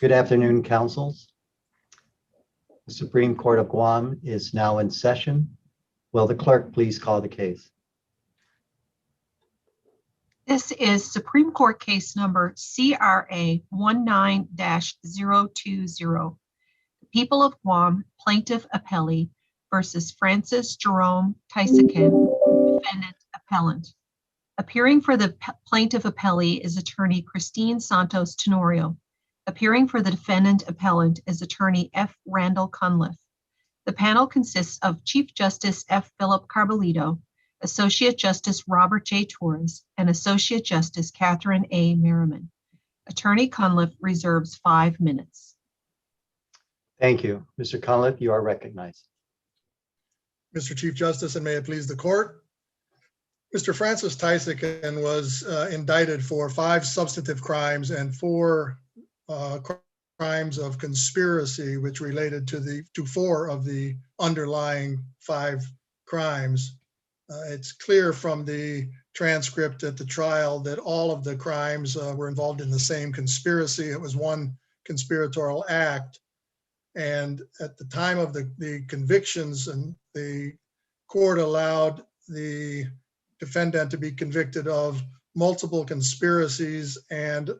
Good afternoon, councils. The Supreme Court of Guam is now in session. Will the clerk please call the case? This is Supreme Court case number CRA19-020. The People of Guam Plaintiff Appellee versus Francis Jerome Taisacan, Defendant Appellant. Appearing for the Plaintiff Appellee is Attorney Christine Santos Tenorio. Appearing for the Defendant Appellant is Attorney F. Randall Cunliffe. The panel consists of Chief Justice F. Philip Carbolito, Associate Justice Robert J. Torres, and Associate Justice Catherine A. Merriman. Attorney Cunliffe reserves 5 minutes. Thank you. Mr. Cunliffe, you are recognized. Mr. Chief Justice, and may it please the court. Mr. Francis Taisacan was indicted for 5 substantive crimes and 4 crimes of conspiracy, which related to 4 of the underlying 5 crimes. It's clear from the transcript at the trial that all of the crimes were involved in the same conspiracy. It was one conspiratorial act. And at the time of the convictions, and the court allowed the defendant to be convicted of multiple conspiracies and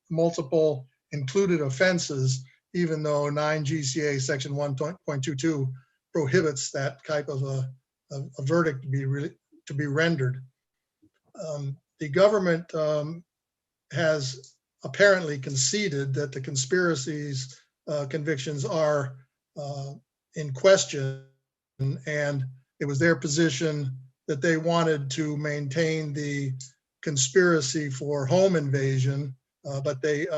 multiple included offenses, even though 9 GCA section 1.22 prohibits that type of a verdict to be rendered. The government has apparently conceded that the conspiracies convictions are in question, and it was their position that they wanted to maintain the conspiracy for home invasion, but they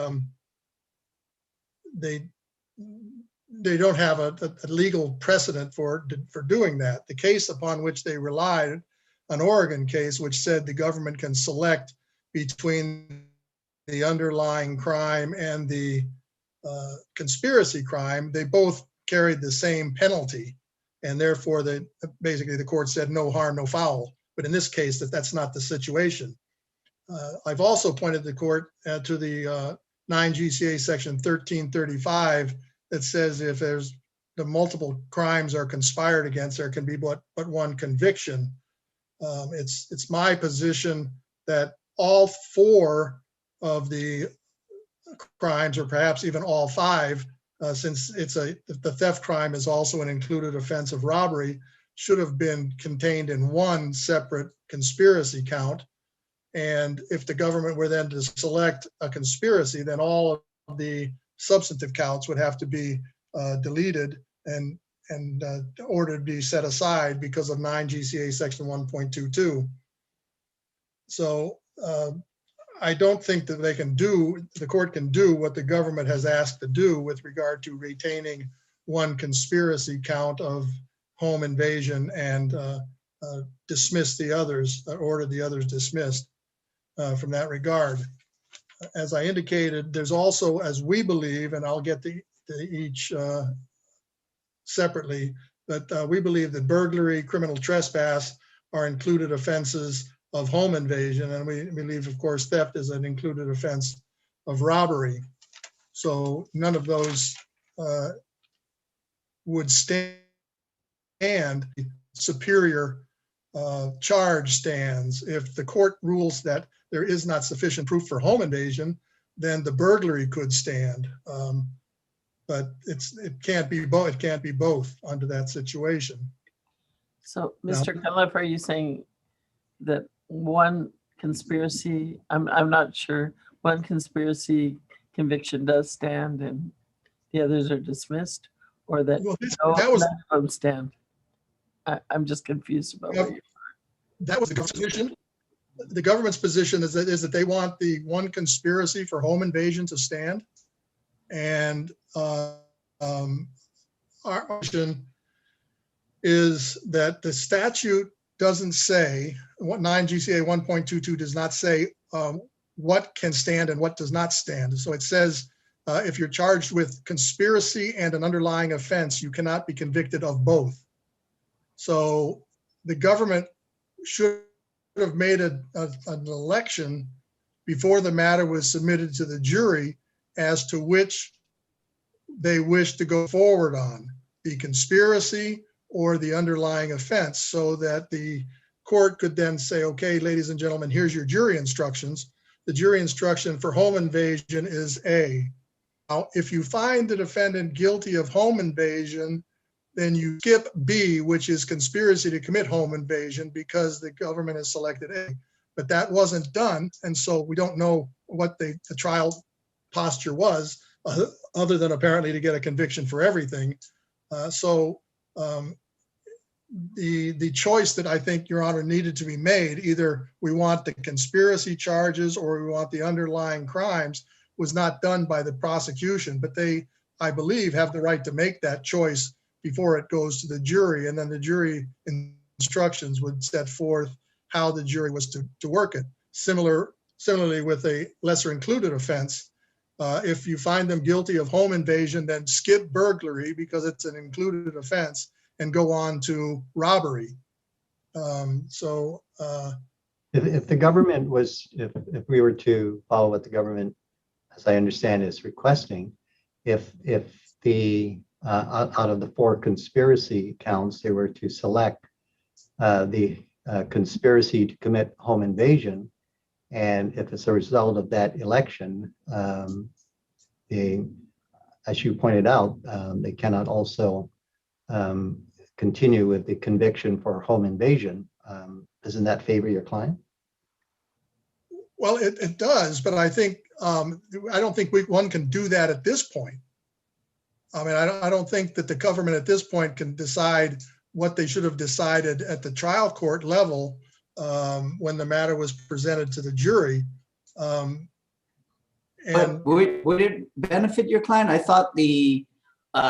don't have a legal precedent for doing that. The case upon which they relied, an Oregon case, which said the government can select between the underlying crime and the conspiracy crime, they both carried the same penalty, and therefore basically the court said no harm, no foul. But in this case, that's not the situation. I've also pointed the court to the 9 GCA section 1335 that says if there's the multiple crimes are conspired against, there can be but one conviction. It's my position that all 4 of the crimes, or perhaps even all 5, since the theft crime is also an included offense of robbery, should have been contained in one separate conspiracy count. And if the government were then to select a conspiracy, then all of the substantive counts would have to be deleted and ordered to be set aside because of 9 GCA section 1.22. So I don't think that the court can do what the government has asked to do with regard to retaining one conspiracy count of home invasion and dismiss the others, order the others dismissed from that regard. As I indicated, there's also, as we believe, and I'll get to each separately, but we believe that burglary, criminal trespass are included offenses of home invasion, and we believe, of course, theft is an included offense of robbery. So none of those would stand. Superior charge stands. If the court rules that there is not sufficient proof for home invasion, then the burglary could stand. But it can't be both. It can't be both under that situation. So, Mr. Cunliffe, are you saying that one conspiracy, I'm not sure, one conspiracy conviction does stand and the others are dismissed, or that none of them stand? I'm just confused about what you're saying. That was the government's position. The government's position is that they want the one conspiracy for home invasion to stand, and our position is that the statute doesn't say, what 9 GCA 1.22 does not say what can stand and what does not stand. So it says if you're charged with conspiracy and an underlying offense, you cannot be convicted of both. So the government should have made an election before the matter was submitted to the jury as to which they wish to go forward on, the conspiracy or the underlying offense, so that the court could then say, okay, ladies and gentlemen, here's your jury instructions. The jury instruction for home invasion is A. Now, if you find the defendant guilty of home invasion, then you skip B, which is conspiracy to commit home invasion, because the government has selected A. But that wasn't done, and so we don't know what the trial posture was, other than apparently to get a conviction for everything. The choice that I think, Your Honor, needed to be made, either we want the conspiracy charges or we want the underlying crimes, was not done by the prosecution. But they, I believe, have the right to make that choice before it goes to the jury, and then the jury instructions would set forth how the jury was to work it. Similarly with a lesser included offense, if you find them guilty of home invasion, then skip burglary because it's an included offense and go on to robbery. If the government was, if we were to follow what the government, as I understand, is requesting, if the out of the 4 conspiracy counts, they were to select the conspiracy to commit home invasion, and if as a result of that election, as you pointed out, they cannot also continue with the conviction for home invasion, doesn't that favor your client? Well, it does, but I think I don't think one can do that at this point. I mean, I don't think that the government at this point can decide what they should have decided at the trial court level when the matter was presented to the jury. But would it benefit your client? I thought the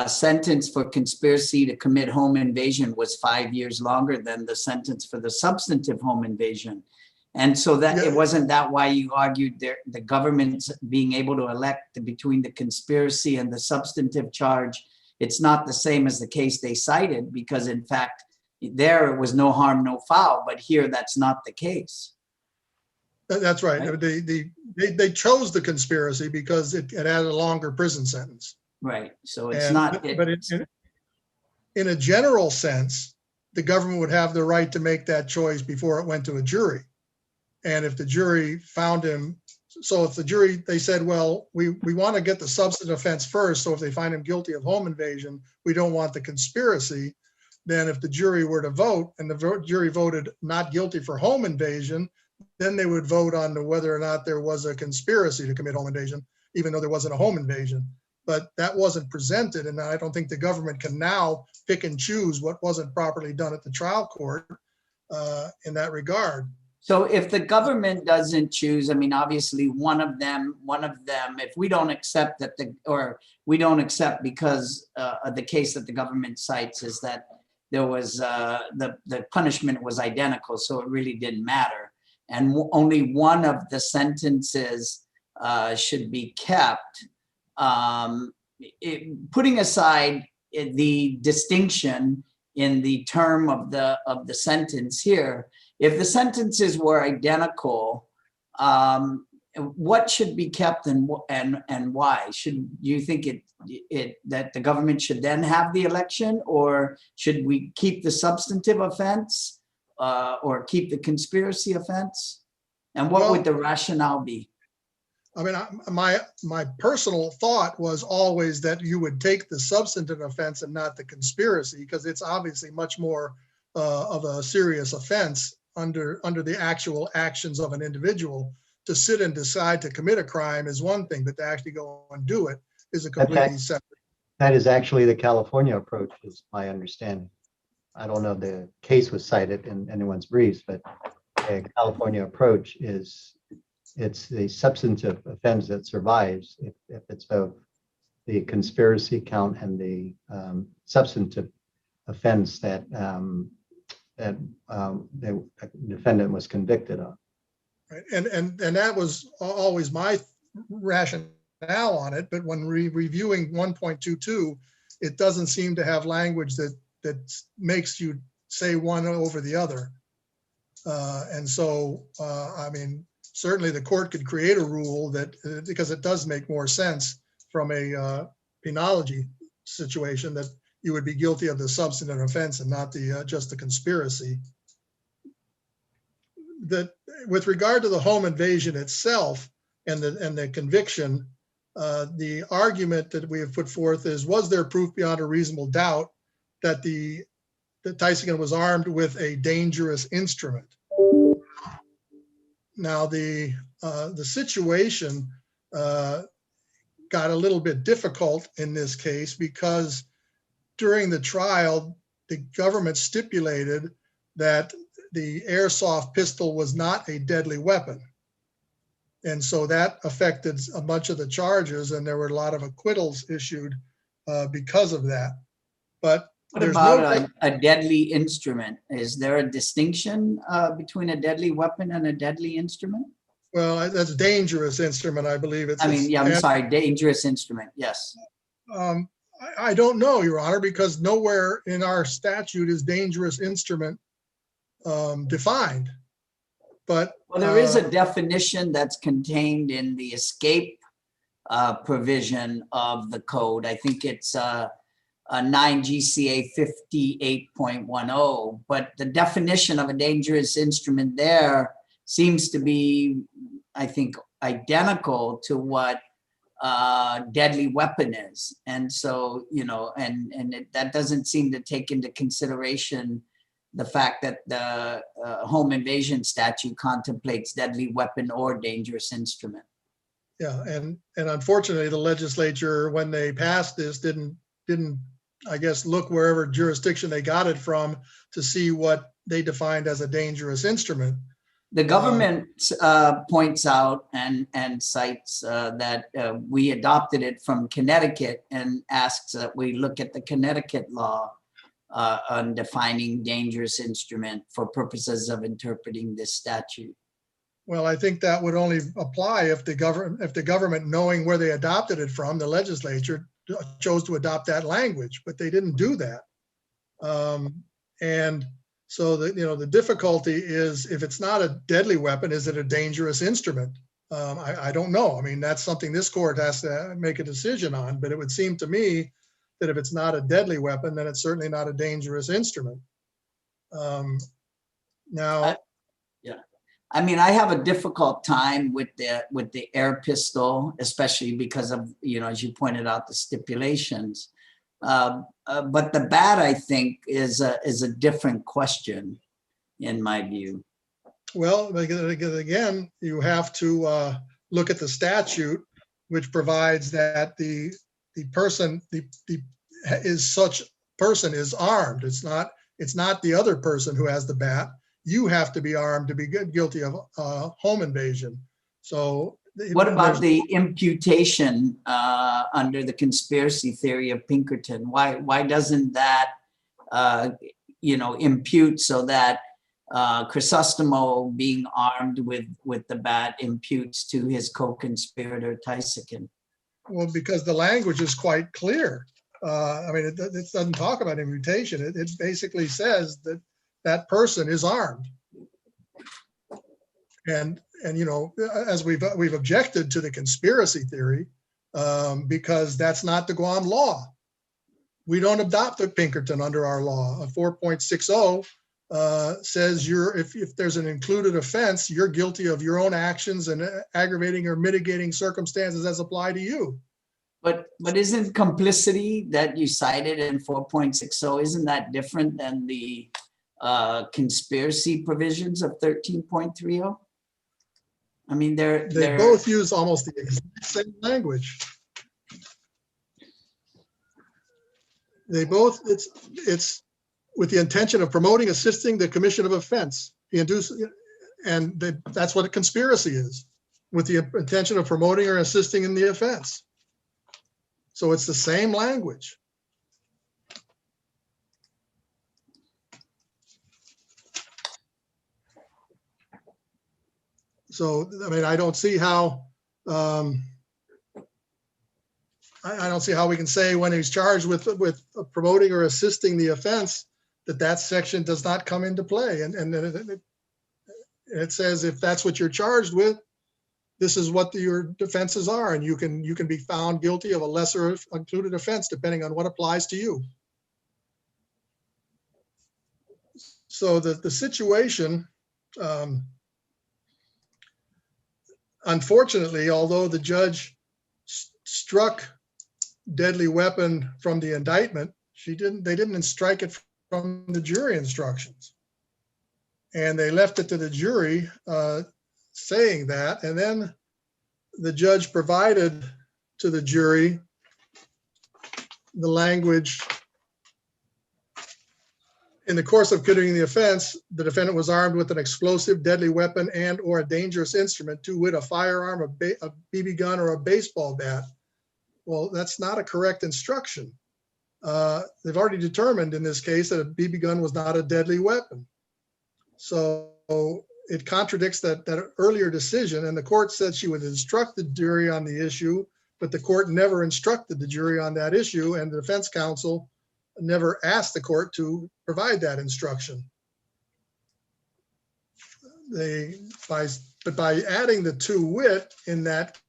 sentence for conspiracy to commit home invasion was 5 years longer than the sentence for the substantive home invasion. And so that it wasn't that why you argued the government's being able to elect between the conspiracy and the substantive charge. It's not the same as the case they cited, because in fact, there it was no harm, no foul, but here that's not the case. That's right. They chose the conspiracy because it had a longer prison sentence. Right. So it's not. But in a general sense, the government would have the right to make that choice before it went to a jury. And if the jury found him, so if the jury, they said, well, we want to get the substantive offense first. So if they find him guilty of home invasion, we don't want the conspiracy. Then if the jury were to vote and the jury voted not guilty for home invasion, then they would vote on whether or not there was a conspiracy to commit home invasion, even though there wasn't a home invasion. But that wasn't presented, and I don't think the government can now pick and choose what wasn't properly done at the trial court in that regard. So if the government doesn't choose, I mean, obviously one of them, if we don't accept that we don't accept because of the case that the government cites is that there was the punishment was identical, so it really didn't matter. And only one of the sentences should be kept. Putting aside the distinction in the term of the sentence here, if the sentences were identical, what should be kept and why? Should you think that the government should then have the election, or should we keep the substantive offense or keep the conspiracy offense? And what would the rationale be? I mean, my personal thought was always that you would take the substantive offense and not the conspiracy, because it's obviously much more of a serious offense under the actual actions of an individual. To sit and decide to commit a crime is one thing, but to actually go and do it is a completely separate. That is actually the California approach, is my understanding. I don't know if the case was cited in anyone's briefs, but the California approach is it's the substantive offense that survives if it's both the conspiracy count and the substantive offense that the defendant was convicted of. Right. And that was always my rationale on it. But when reviewing 1.22, it doesn't seem to have language that makes you say one over the other. And so, I mean, certainly the court could create a rule that, because it does make more sense from a penology situation, that you would be guilty of the substantive offense and not the just the conspiracy. That with regard to the home invasion itself and the conviction, the argument that we have put forth is, was there proof beyond a reasonable doubt that Taisacan was armed with a dangerous instrument? Now the situation got a little bit difficult in this case because during the trial, the government stipulated that the airsoft pistol was not a deadly weapon. And so that affected a bunch of the charges, and there were a lot of acquittals issued because of that. But what about a deadly instrument? Is there a distinction between a deadly weapon and a deadly instrument? Well, that's dangerous instrument, I believe. I'm sorry, dangerous instrument, yes. I don't know, Your Honor, because nowhere in our statute is dangerous instrument defined. But well, there is a definition that's contained in the escape provision of the code. I think it's 9 GCA 58.10, but the definition of a dangerous instrument there seems to be, I think, identical to what deadly weapon is. And so, that doesn't seem to take into consideration the fact that the home invasion statute contemplates deadly weapon or dangerous instrument. Yeah, and unfortunately, the legislature, when they passed this, didn't I guess look wherever jurisdiction they got it from to see what they defined as a dangerous instrument. The government points out and cites that we adopted it from Connecticut and asks that we look at the Connecticut law on defining dangerous instrument for purposes of interpreting this statute. Well, I think that would only apply if the government, knowing where they adopted it from, the legislature chose to adopt that language, but they didn't do that. And so the difficulty is, if it's not a deadly weapon, is it a dangerous instrument? I don't know. I mean, that's something this court has to make a decision on, but it would seem to me that if it's not a deadly weapon, then it's certainly not a dangerous instrument. I mean, I have a difficult time with the air pistol, especially because of, as you pointed out, the stipulations. But the bat, I think, is a different question, in my view. Well, again, you have to look at the statute, which provides that the person such person is armed. It's not the other person who has the bat. You have to be armed to be guilty of home invasion. So what about the imputation under the conspiracy theory of Pinkerton? Why doesn't that impute so that Crisostomo being armed with the bat imputes to his co-conspirator Taisacan? Well, because the language is quite clear. It doesn't talk about imputation. It basically says that that person is armed. And as we've objected to the conspiracy theory because that's not the Guam law. We don't adopt the Pinkerton under our law. 4.60 says if there's an included offense, you're guilty of your own actions and aggravating or mitigating circumstances as apply to you. But isn't complicity that you cited in 4.60, isn't that different than the conspiracy provisions of 13.30? I mean, they both use almost the exact same language. They both, it's with the intention of promoting, assisting the commission of offense. That's what a conspiracy is, with the intention of promoting or assisting in the offense. So it's the same language. So, I don't see how I don't see how we can say when he's charged with promoting or assisting the offense that section does not come into play. And then it says if that's what you're charged with, this is what your defenses are, and you can be found guilty of a lesser included offense depending on what applies to you. So the situation, unfortunately, although the judge struck deadly weapon from the indictment, they didn't strike it from the jury instructions. And they left it to the jury saying that, and then the judge provided to the jury the language: in the course of committing the offense, the defendant was armed with an explosive, deadly weapon and or a dangerous instrument, to wit, a firearm, a BB gun, or a baseball bat. Well, that's not a correct instruction. They've already determined in this case that a BB gun was not a deadly weapon. So it contradicts that earlier decision, and the court said she would instruct the jury on the issue, but the court never instructed the jury on that issue, and the defense counsel never asked the court to provide that instruction. But by adding the to wit in that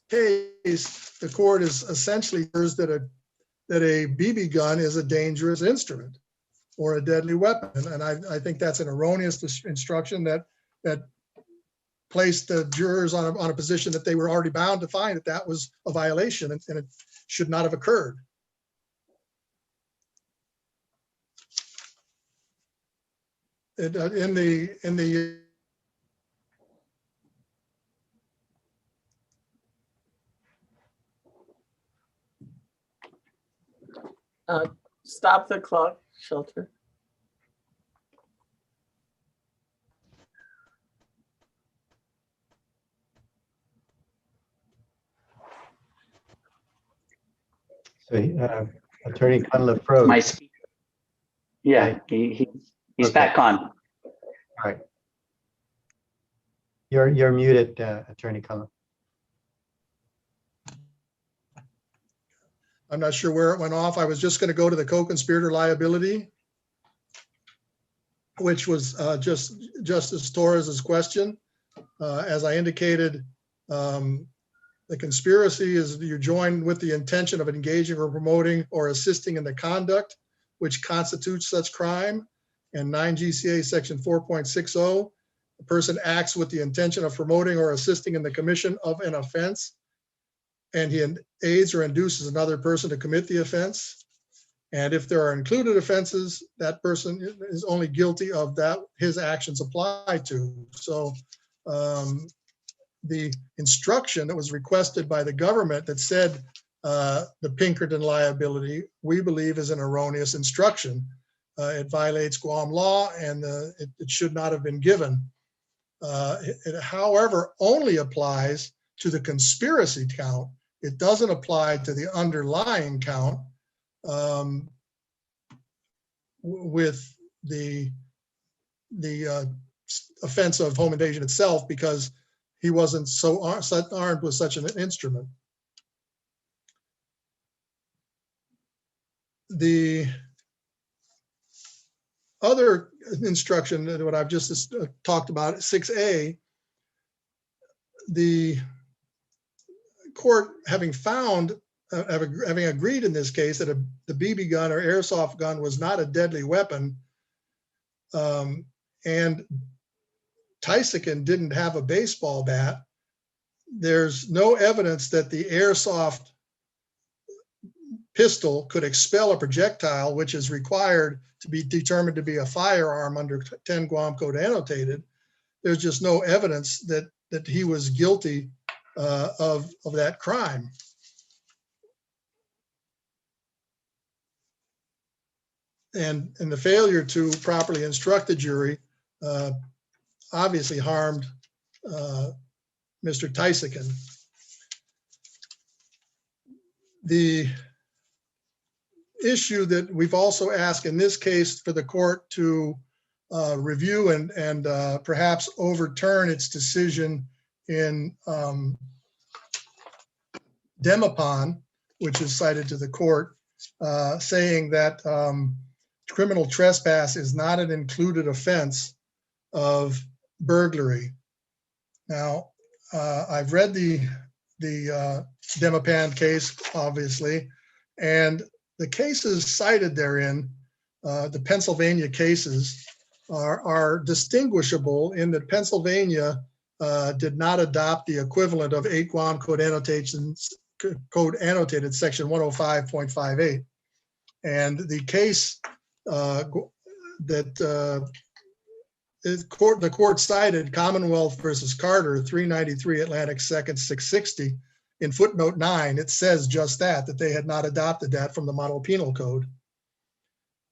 case, the court is essentially that a BB gun is a dangerous instrument or a deadly weapon. And I think that's an erroneous instruction that placed the jurors on a position that they were already bound to find that was a violation, and it should not have occurred. In the Stop the clock, Shelter. So Attorney Cunliffe froze. My speaker. Yeah, he's Okay. back on. All right. You're muted, Attorney Cunliffe. I'm not sure where it went off. I was just going to go to the co-conspirator liability, which was just Justice Torres's question. As I indicated, the conspiracy is you're joined with the intention of engaging or promoting or assisting in the conduct which constitutes such crime. And 9 GCA section 4.60, the person acts with the intention of promoting or assisting in the commission of an offense, and he aids or induces another person to commit the offense. And if there are included offenses, that person is only guilty of that his actions apply to. So the instruction that was requested by the government that said the Pinkerton liability, we believe is an erroneous instruction. It violates Guam law, and it should not have been given. It, however, only applies to the conspiracy count. It doesn't apply to the underlying count with the offense of home invasion itself, because he wasn't so armed with such an instrument. The other instruction that what I've just talked about, 6A, the court having agreed in this case that the BB gun or airsoft gun was not a deadly weapon, and Taisacan didn't have a baseball bat, there's no evidence that the airsoft pistol could expel a projectile, which is required to be determined to be a firearm under 10 Guam Code Annotated. There's just no evidence that he was guilty of that crime. And the failure to properly instruct the jury obviously harmed Mr. Taisacan. The issue that we've also asked in this case for the court to review and perhaps overturn its decision in Demopon, which is cited to the court, saying that criminal trespass is not an included offense of burglary. Now, I've read the Demapan case, obviously, and the cases cited therein, the Pennsylvania cases, are distinguishable in that Pennsylvania did not adopt the equivalent of 8 Guam code annotated section 105.58. And the case that the court cited, Commonwealth versus Carter, 393 Atlantic 2nd 660, in footnote 9, it says just that they had not adopted that from the model penal code.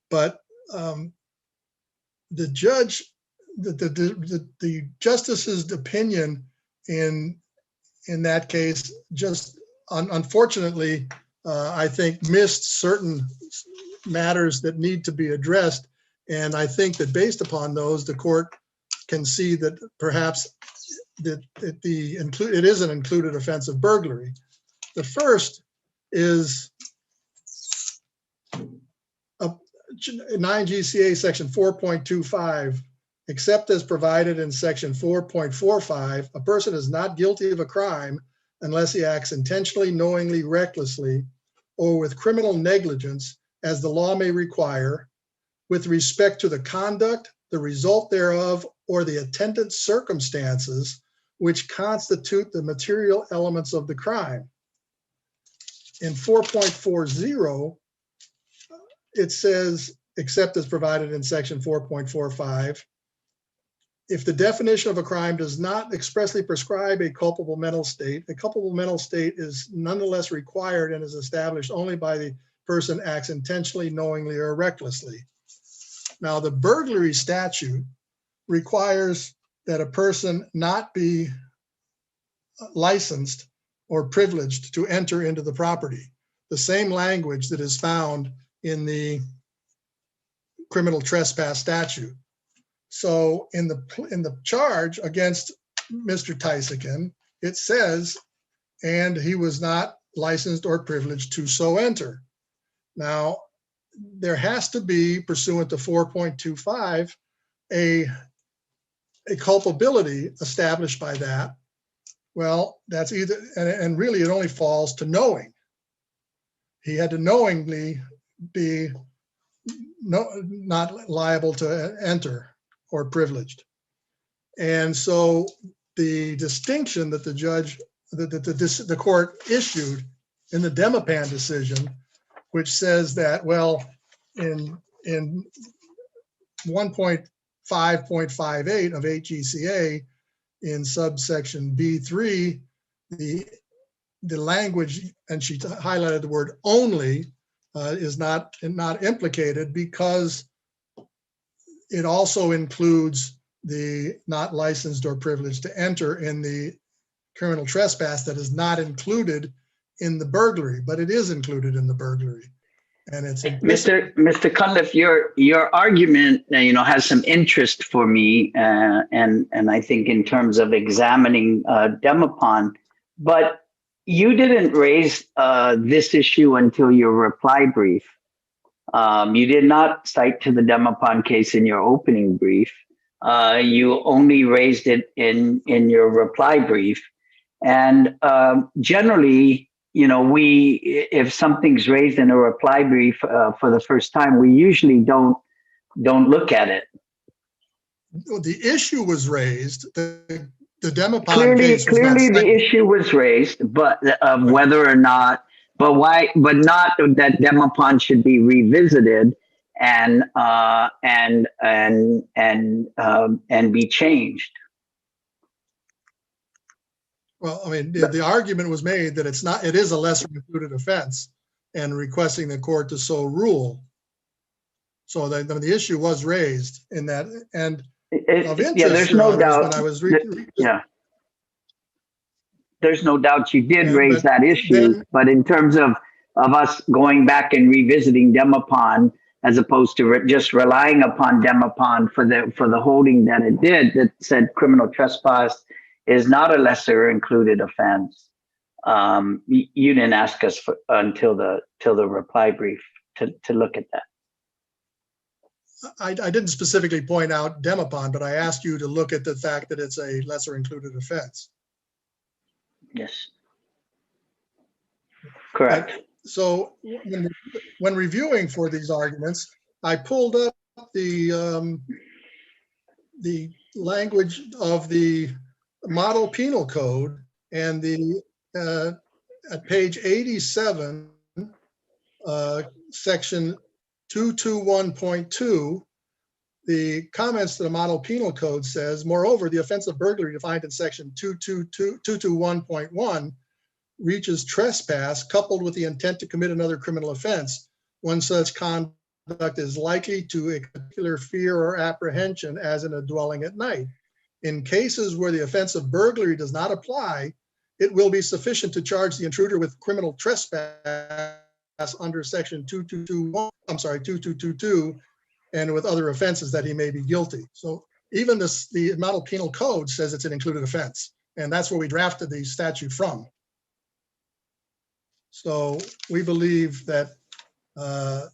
But the judge, the justice's opinion in that case just unfortunately, I think, missed certain matters that need to be addressed. And I think that based upon those, the court can see that perhaps that it is an included offense of burglary. The first is 9 GCA section 4.25, except as provided in section 4.45, a person is not guilty of a crime unless he acts intentionally, knowingly, recklessly, or with criminal negligence as the law may require, with respect to the conduct, the result thereof, or the attendant circumstances which constitute the material elements of the crime. In 4.40, it says, except as provided in section 4.45, if the definition of a crime does not expressly prescribe a culpable mental state, a culpable mental state is nonetheless required and is established only by the person acts intentionally, knowingly, or recklessly. Now, the burglary statute requires that a person not be licensed or privileged to enter into the property. The same language that is found in the criminal trespass statute. So in the charge against Mr. Taisacan, it says, and he was not licensed or privileged to so enter. Now, there has to be, pursuant to 4.25, a culpability established by that. Well, that's either, and really it only falls to knowing. He had to knowingly be not liable to enter or privileged. And so the distinction that the judge, the court issued in the Demapan decision, which says that, well, in 1.5.58 of 8 GCA, in subsection B3, the language, and she highlighted the word only, is not implicated because it also includes the not licensed or privileged to enter in the criminal trespass that is not included in the burglary, but it is included in the burglary. And it's Mr. Cunliffe, your argument, has some interest for me, and I think in terms of examining Demapan, but you didn't raise this issue until your reply brief. You did not cite to the Demapan case in your opening brief. You only raised it in your reply brief. And generally, if something's raised in a reply brief for the first time, we usually don't look at it. The issue was raised. The Demapan case was clearly not the issue was raised, but whether or not, but why, but not that Demapan should be revisited and be changed. Well, I mean, the argument was made that it is a lesser included offense, and requesting the court to so rule. So the issue was raised in that, and of interest, there's no doubt. When I was there's no doubt you did raise that issue, but in terms of us going back and revisiting Demapan, as opposed to just relying upon Demapan for the holding that it did, that said criminal trespass is not a lesser included offense. You didn't ask us until the reply brief to look at that. I didn't specifically point out Demapan, but I asked you to look at the fact that it's a lesser included offense. Yes. Correct. So when reviewing for these arguments, I pulled up the language of the model penal code, and at page 87, section 221.2, the comments to the model penal code says, moreover, the offense of burglary defined in section 221.1 reaches trespass coupled with the intent to commit another criminal offense when such conduct is likely to a particular fear or apprehension, as in a dwelling at night. In cases where the offense of burglary does not apply, it will be sufficient to charge the intruder with criminal trespass under section 2222 and with other offenses that he may be guilty. So even the model penal code says it's an included offense, and that's where we drafted the statute from. So we believe that the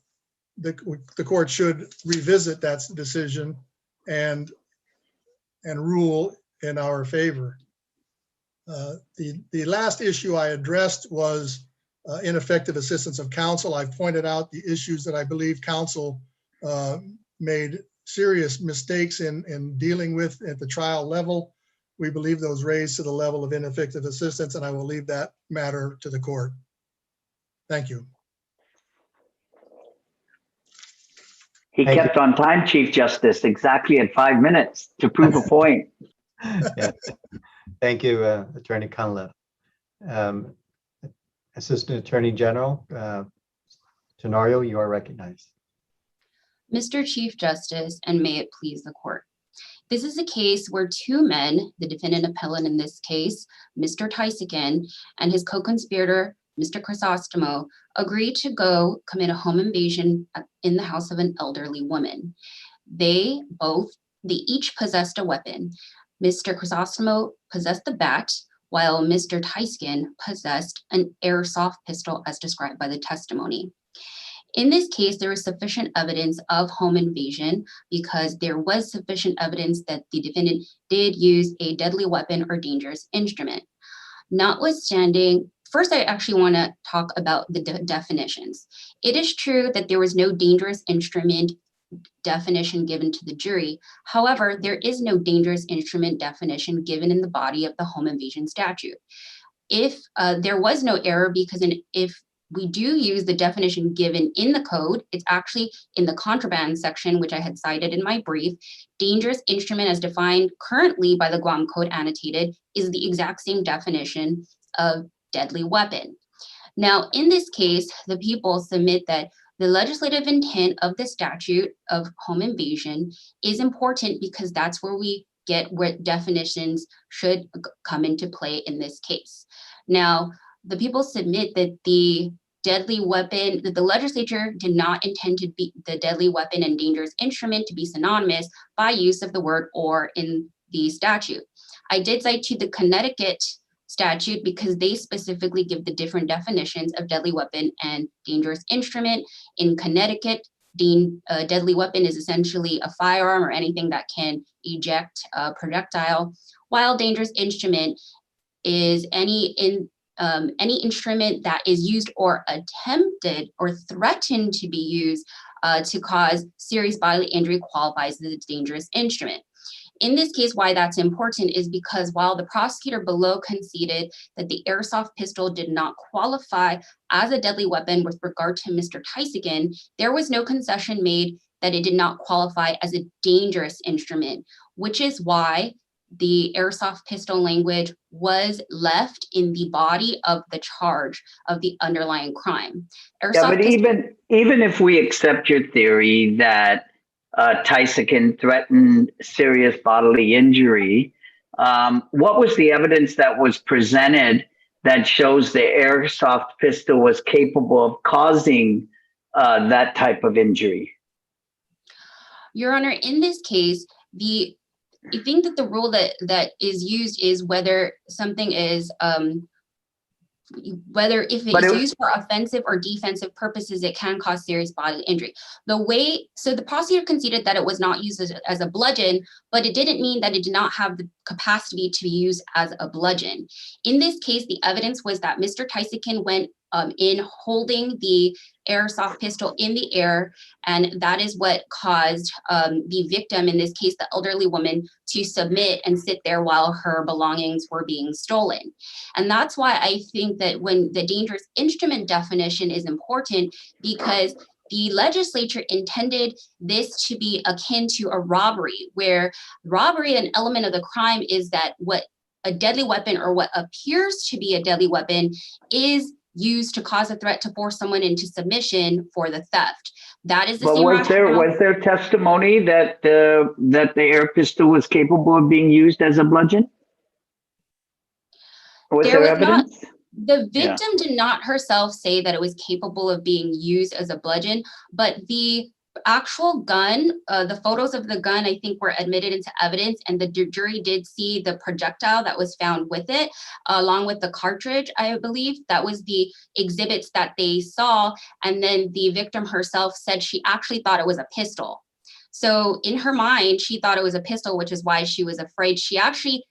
court should revisit that decision and rule in our favor. The last issue I addressed was ineffective assistance of counsel. I've pointed out the issues that I believe counsel made serious mistakes in dealing with at the trial level. We believe those raised to the level of ineffective assistance, and I will leave that matter to the court. Thank you. He Thank kept on time, Chief Justice, exactly at 5 minutes to prove a point. Yeah. Thank you, Attorney Cunliffe. Assistant Attorney General Tenorio, you are recognized. Mr. Chief Justice, and may it please the court. This is a case where two men, the defendant appellant in this case, Mr. Taisacan, and his co-conspirator, Mr. Crisostomo, agreed to go commit a home invasion in the house of an elderly woman. They each possessed a weapon. Mr. Crisostomo possessed the bat, while Mr. Taisacan possessed an airsoft pistol as described by the testimony. In this case, there was sufficient evidence of home invasion because there was sufficient evidence that the defendant did use a deadly weapon or dangerous instrument. Notwithstanding, first, I actually want to talk about the definitions. It is true that there was no dangerous instrument definition given to the jury. However, there is no dangerous instrument definition given in the body of the home invasion statute. If there was no error, because if we do use the definition given in the code, it's actually in the contraband section, which I had cited in my brief. Dangerous instrument as defined currently by the Guam Code annotated is the exact same definition of deadly weapon. Now, in this case, the people submit that the legislative intent of the statute of home invasion is important because that's where we get where definitions should come into play in this case. Now, the people submit that the deadly weapon, that the legislature did not intend to be the deadly weapon and dangerous instrument to be synonymous by use of the word or in the statute. I did cite to the Connecticut statute because they specifically give the different definitions of deadly weapon and dangerous instrument. In Connecticut, deadly weapon is essentially a firearm or anything that can eject a projectile, while dangerous instrument is any instrument that is used or attempted or threatened to be used to cause serious bodily injury qualifies as a dangerous instrument. In this case, why that's important is because while the prosecutor below conceded that the airsoft pistol did not qualify as a deadly weapon with regard to Mr. Taisacan, there was no concession made that it did not qualify as a dangerous instrument, which is why the airsoft pistol language was left in the body of the charge of the underlying crime. Yeah, but even if we accept your theory that Taisacan threatened serious bodily injury, what was the evidence that was presented that shows the airsoft pistol was capable of causing that type of injury? Your Honor, in this case, I think that the rule that is used is whether something is whether if But it's it- used for offensive or defensive purposes, it can cause serious bodily injury. So the prosecutor conceded that it was not used as a bludgeon, but it didn't mean that it did not have the capacity to be used as a bludgeon. In this case, the evidence was that Mr. Taisacan went in holding the airsoft pistol in the air, and that is what caused the victim, in this case, the elderly woman, to submit and sit there while her belongings were being stolen. And that's why I think that when the dangerous instrument definition is important, because the legislature intended this to be akin to a robbery, where robbery, an element of the crime is that what a deadly weapon or what appears to be a deadly weapon is used to cause a threat to force someone into submission for the theft. That is the But same rationale. was there testimony that the air pistol was capable of being used as a bludgeon? Was there was not- evidence? The victim did not herself say that it was capable of being used as a bludgeon, but the actual gun, the photos of the gun, I think, were admitted into evidence, and the jury did see the projectile that was found with it, along with the cartridge, I believe. That was the exhibits that they saw, and then the victim herself said she actually thought it was a pistol. So in her mind, she thought it was a pistol, which is why she was afraid. She actually,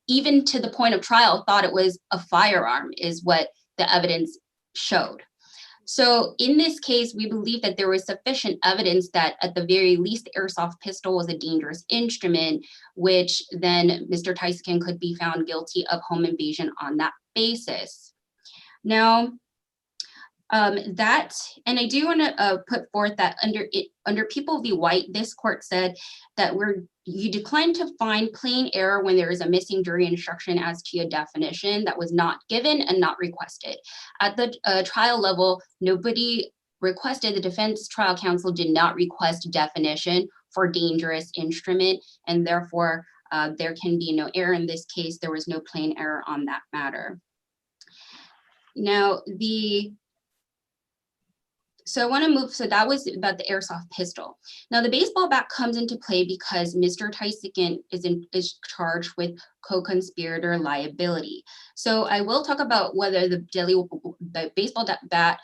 even to the point of trial, thought it was a firearm, is what the evidence showed. So in this case, we believe that there was sufficient evidence that at the very least, the airsoft pistol was a dangerous instrument, which then Mr. Taisacan could be found guilty of home invasion on that basis. Now, and I do want to put forth that under People v. White, this court said that you decline to find plain error when there is a missing jury instruction as to a definition that was not given and not requested. At the trial level, nobody requested, the defense trial counsel did not request definition for dangerous instrument, and therefore there can be no error in this case. There was no plain error on that matter. Now, so I want to move, so that was about the airsoft pistol. Now the baseball bat comes into play because Mr. Taisacan is charged with co-conspirator liability. So I will talk about whether the baseball bat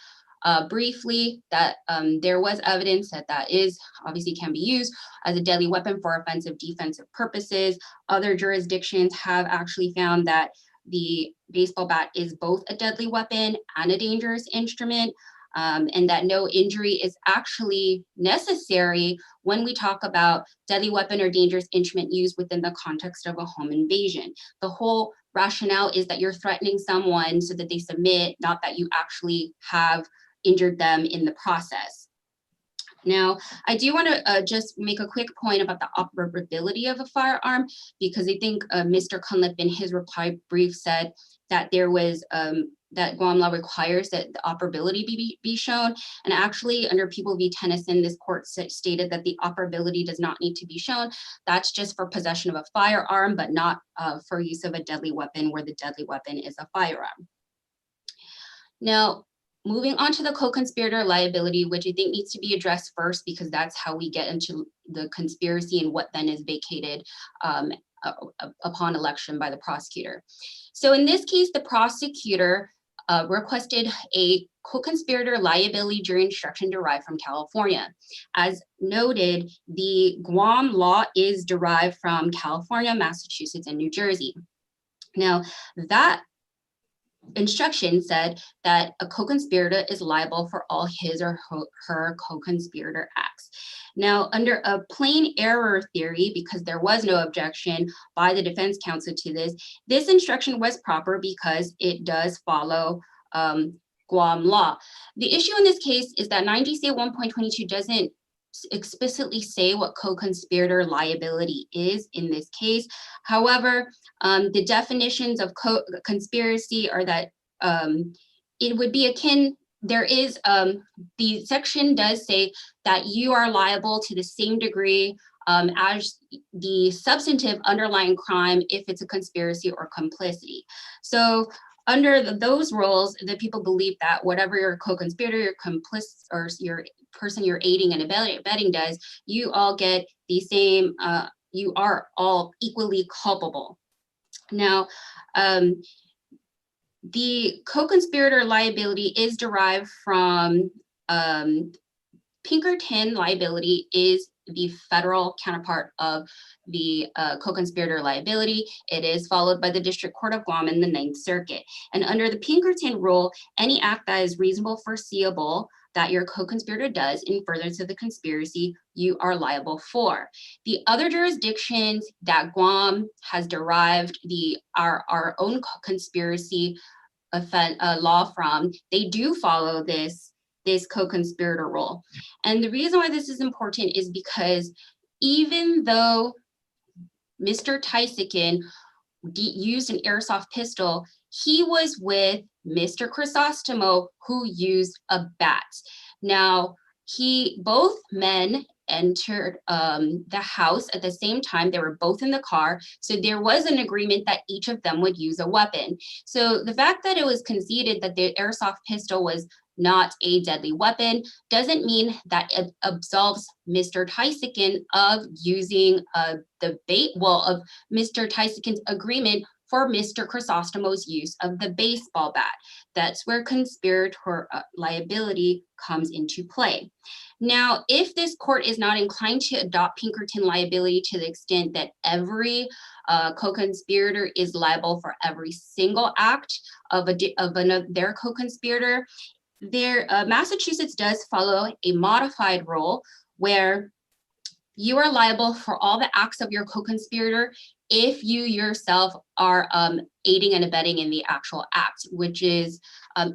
briefly, that there was evidence that is obviously can be used as a deadly weapon for offensive defensive purposes. Other jurisdictions have actually found that the baseball bat is both a deadly weapon and a dangerous instrument. And that no injury is actually necessary when we talk about deadly weapon or dangerous instrument used within the context of a home invasion. The whole rationale is that you're threatening someone so that they submit, not that you actually have injured them in the process. Now, I do want to just make a quick point about the operability of a firearm, because I think Mr. Cunliffe in his reply brief said that there was that Guam law requires that the operability be shown. And actually, under People v. Tennyson, this court stated that the operability does not need to be shown. That's just for possession of a firearm, but not for use of a deadly weapon where the deadly weapon is a firearm. Now, moving on to the co-conspirator liability, which I think needs to be addressed first, because that's how we get into the conspiracy and what then is vacated upon election by the prosecutor. So in this case, the prosecutor requested a co-conspirator liability jury instruction derived from California. As noted, the Guam law is derived from California, Massachusetts, and New Jersey. Now, that instruction said that a co-conspirator is liable for all his or her co-conspirator acts. Now, under a plain error theory, because there was no objection by the defense counsel to this instruction was proper because it does follow Guam law. The issue in this case is that 9 GCA 1.22 doesn't explicitly say what co-conspirator liability is in this case. However, the definitions of conspiracy are that it would be akin, there is, the section does say that you are liable to the same degree as the substantive underlying crime if it's a conspiracy or complicity. So under those rules, the people believe that whatever your co-conspirator, your complice, or your person you're aiding and abetting does, you all get the same, you are all equally culpable. Now, The co-conspirator liability is derived from Pinkerton liability is the federal counterpart of the co-conspirator liability. It is followed by the District Court of Guam in the Ninth Circuit. And under the Pinkerton rule, any act that is reasonable foreseeable that your co-conspirator does in furtherance of the conspiracy, you are liable for. The other jurisdictions that Guam has derived our own conspiracy law from, they do follow this co-conspirator rule. And the reason why this is important is because even though Mr. Taisacan used an airsoft pistol, he was with Mr. Crisostomo, who used a bat. Now, both men entered the house at the same time. They were both in the car. So there was an agreement that each of them would use a weapon. So the fact that it was conceded that the airsoft pistol was not a deadly weapon doesn't mean that it absolves Mr. Taisacan of using of Mr. Taisacan's agreement for Mr. Crisostomo's use of the baseball bat. That's where conspirator liability comes into play. Now, if this court is not inclined to adopt Pinkerton liability to the extent that every co-conspirator is liable for every single act of their co-conspirator, Massachusetts does follow a modified rule where you are liable for all the acts of your co-conspirator if you yourself are aiding and abetting in the actual act, which is,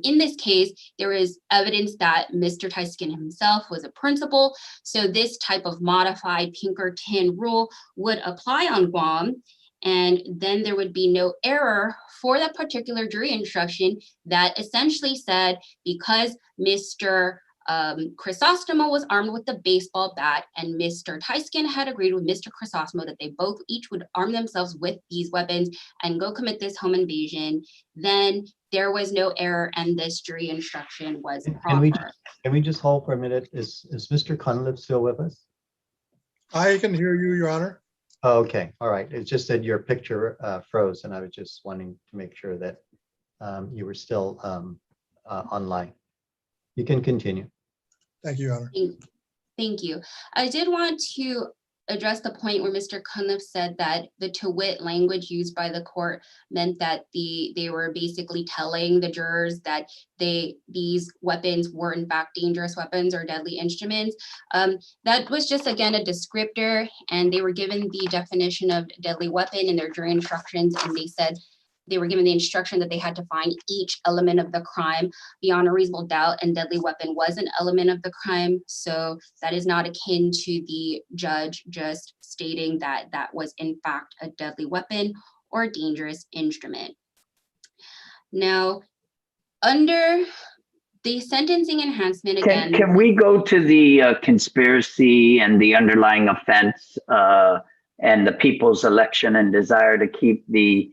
in this case, there is evidence that Mr. Taisacan himself was a principal. So this type of modified Pinkerton rule would apply on Guam. And then there would be no error for that particular jury instruction that essentially said, because Mr. Crisostomo was armed with the baseball bat and Mr. Taisacan had agreed with Mr. Crisostomo that they both each would arm themselves with these weapons and go commit this home invasion, then there was no error and this jury instruction was proper. Can we just hold for a minute? Is Mr. Cunliffe still with us? I can hear you, Your Honor. Oh, okay, all right. It's just that your picture froze, and I was just wanting to make sure that you were still online. You can continue. Thank you, Your Honor. Thank you. I did want to address the point where Mr. Cunliffe said that the to wit language used by the court meant that they were basically telling the jurors that these weapons were in fact dangerous weapons or deadly instruments. That was just, again, a descriptor, and they were given the definition of deadly weapon in their jury instructions, and they said they were given the instruction that they had to find each element of the crime beyond a reasonable doubt, and deadly weapon was an element of the crime. So that is not akin to the judge just stating that that was in fact a deadly weapon or a dangerous instrument. Now, under the sentencing enhancement, again— Can we go to the conspiracy and the underlying offense and the people's election and desire to keep the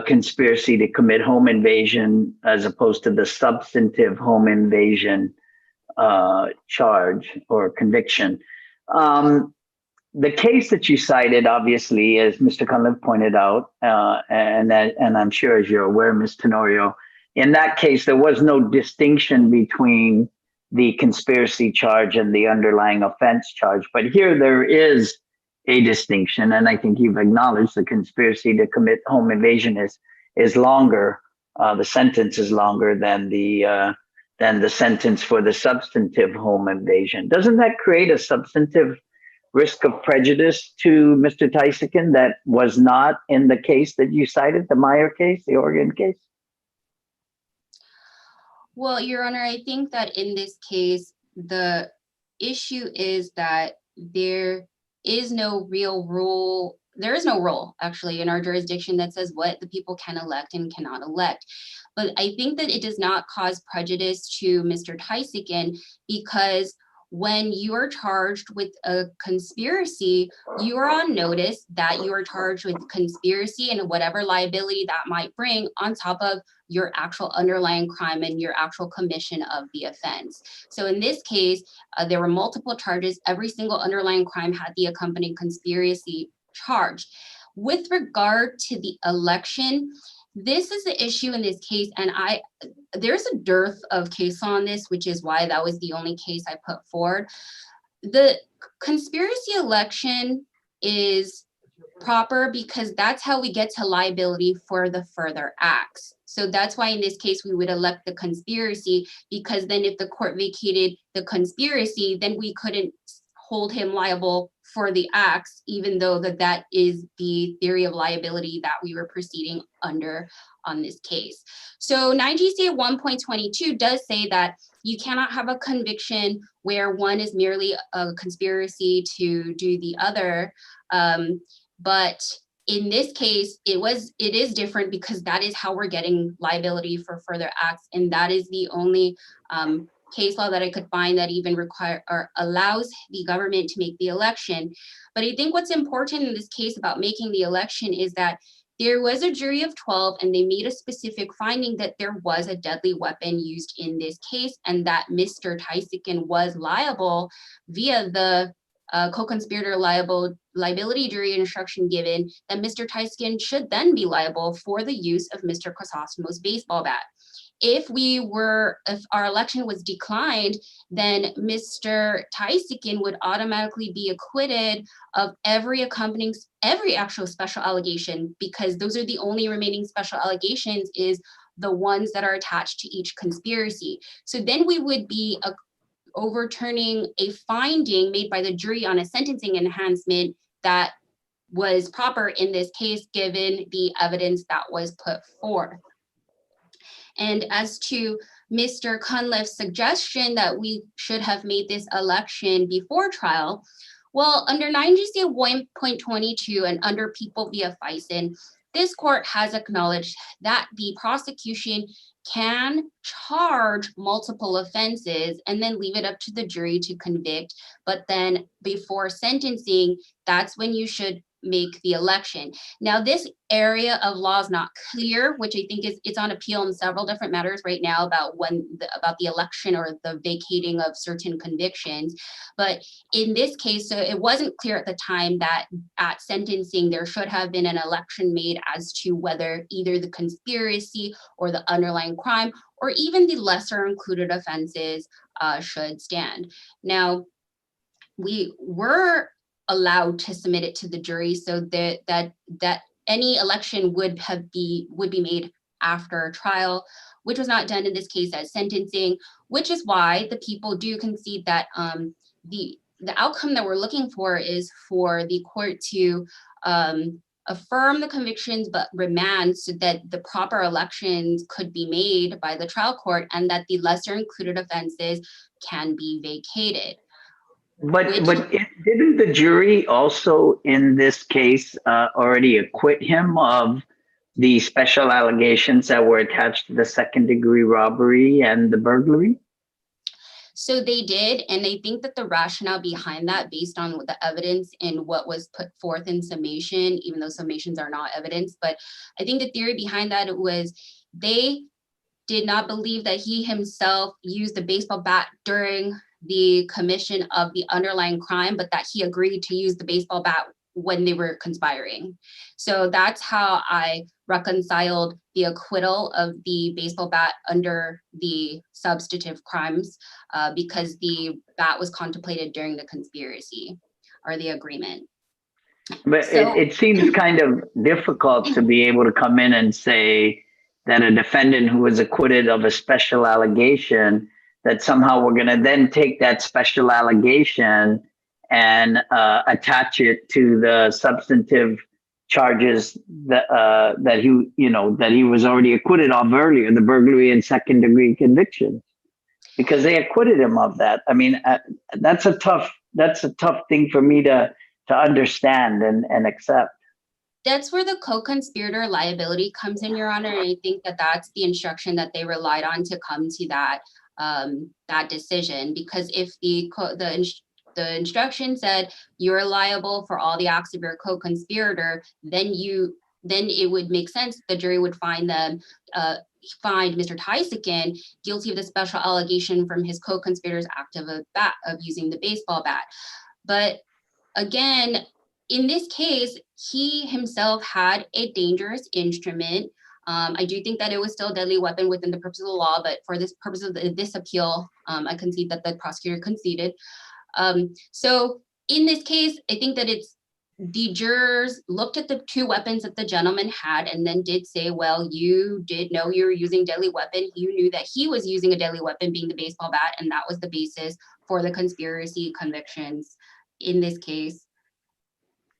conspiracy to commit home invasion as opposed to the substantive home invasion charge or conviction? The case that you cited, obviously, as Mr. Cunliffe pointed out, and I'm sure as you're aware, Ms. Tenorio, in that case, there was no distinction between the conspiracy charge and the underlying offense charge. But here there is a distinction, and I think you've acknowledged the conspiracy to commit home invasion is longer. The sentence is longer than the sentence for the substantive home invasion. Doesn't that create a substantive risk of prejudice to Mr. Taisacan that was not in the case that you cited, the Meyer case, the Oregon case? Well, Your Honor, I think that in this case, the issue is that there is no real rule. There is no rule actually in our jurisdiction that says what the people can elect and cannot elect. But I think that it does not cause prejudice to Mr. Taisacan, because when you are charged with a conspiracy, you are on notice that you are charged with conspiracy and whatever liability that might bring on top of your actual underlying crime and your actual commission of the offense. So in this case, there were multiple charges. Every single underlying crime had the accompanying conspiracy charge. With regard to the election, this is the issue in this case, and there's a dearth of case law on this, which is why that was the only case I put forward. The conspiracy election is proper because that's how we get to liability for the further acts. So that's why in this case, we would elect the conspiracy, because then if the court vacated the conspiracy, then we couldn't hold him liable for the acts, even though that is the theory of liability that we were proceeding under on this case. So 9 GCA 1.22 does say that you cannot have a conviction where one is merely a conspiracy to do the other. But in this case, it is different because that is how we're getting liability for further acts. And that is the only case law that I could find that even allows the government to make the election. But I think what's important in this case about making the election is that there was a jury of 12 and they made a specific finding that there was a deadly weapon used in this case and that Mr. Taisacan was liable via the co-conspirator liability jury instruction given that Mr. Taisacan should then be liable for the use of Mr. Crisostomo's baseball bat. If our election was declined, then Mr. Taisacan would automatically be acquitted of every actual special allegation, because those are the only remaining special allegations is the ones that are attached to each conspiracy. So then we would be overturning a finding made by the jury on a sentencing enhancement that was proper in this case, given the evidence that was put forth. And as to Mr. Cunliffe's suggestion that we should have made this election before trial, well, under 9 GCA 1.22 and under People via Fison, this court has acknowledged that the prosecution can charge multiple offenses and then leave it up to the jury to convict. But then before sentencing, that's when you should make the election. Now, this area of law is not clear, which I think it's on appeal in several different matters right now about about the election or the vacating of certain convictions. But in this case, so it wasn't clear at the time that at sentencing there should have been an election made as to whether either the conspiracy or the underlying crime or even the lesser included offenses should stand. Now, we were allowed to submit it to the jury so that any election would be made after trial, which was not done in this case at sentencing, which is why the people do concede that the outcome that we're looking for is for the court to affirm the convictions but remand so that the proper elections could be made by the trial court and that the lesser included offenses can be vacated. But didn't the jury also in this case already acquit him of the special allegations that were attached to the second-degree robbery and the burglary? So they did, and I think that the rationale behind that, based on the evidence and what was put forth in summation, even though summations are not evidence, but I think the theory behind that was they did not believe that he himself used the baseball bat during the commission of the underlying crime, but that he agreed to use the baseball bat when they were conspiring. So that's how I reconciled the acquittal of the baseball bat under the substantive crimes, because the bat was contemplated during the conspiracy or the agreement. But so, it seems kind of difficult to be able to come in and say that a defendant who was acquitted of a special allegation, that somehow we're going to then take that special allegation and attach it to the substantive charges that he was already acquitted of earlier, the burglary and second degree convictions, because they acquitted him of that. I mean, that's a tough thing for me to understand and accept. That's where the co-conspirator liability comes in, Your Honor. And I think that that's the instruction that they relied on to come to that decision, because if the instruction said you're liable for all the acts of your co-conspirator, then it would make sense the jury would find Mr. Taisacan guilty of the special allegation from his co-conspirator's act of using the baseball bat. But again, in this case, he himself had a dangerous instrument I do think that it was still a deadly weapon within the purpose of the law, but for this purpose of this appeal, I concede that the prosecutor conceded. So in this case, I think that the jurors looked at the two weapons that the gentleman had and then did say, well, you did know you were using a deadly weapon. You knew that he was using a deadly weapon, being the baseball bat, and that was the basis for the conspiracy convictions in this case.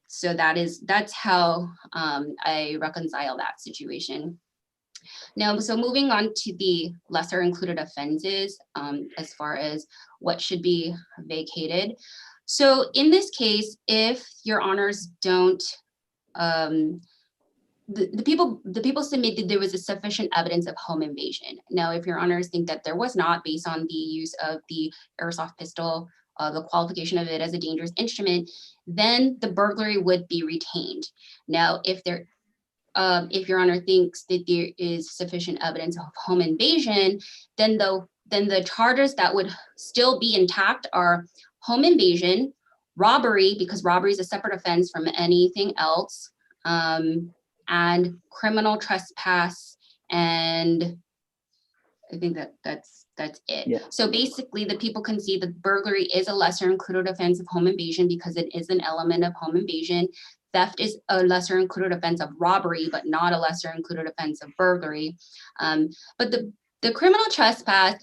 So that's how I reconcile that situation. Now, so moving on to the lesser included offenses, as far as what should be vacated. So in this case, if your honors don't, the people submitted there was a sufficient evidence of home invasion. Now, if your honors think that there was not, based on the use of the airsoft pistol, the qualification of it as a dangerous instrument, then the burglary would be retained. Now, if your honor thinks that there is sufficient evidence of home invasion, then the charges that would still be intact are home invasion, robbery, because robbery is a separate offense from anything else, and criminal trespass, and I think that's it. Yeah. So basically, the people concede that burglary is a lesser included offense of home invasion because it is an element of home invasion. Theft is a lesser included offense of robbery, but not a lesser included offense of burglary. But the criminal trespass,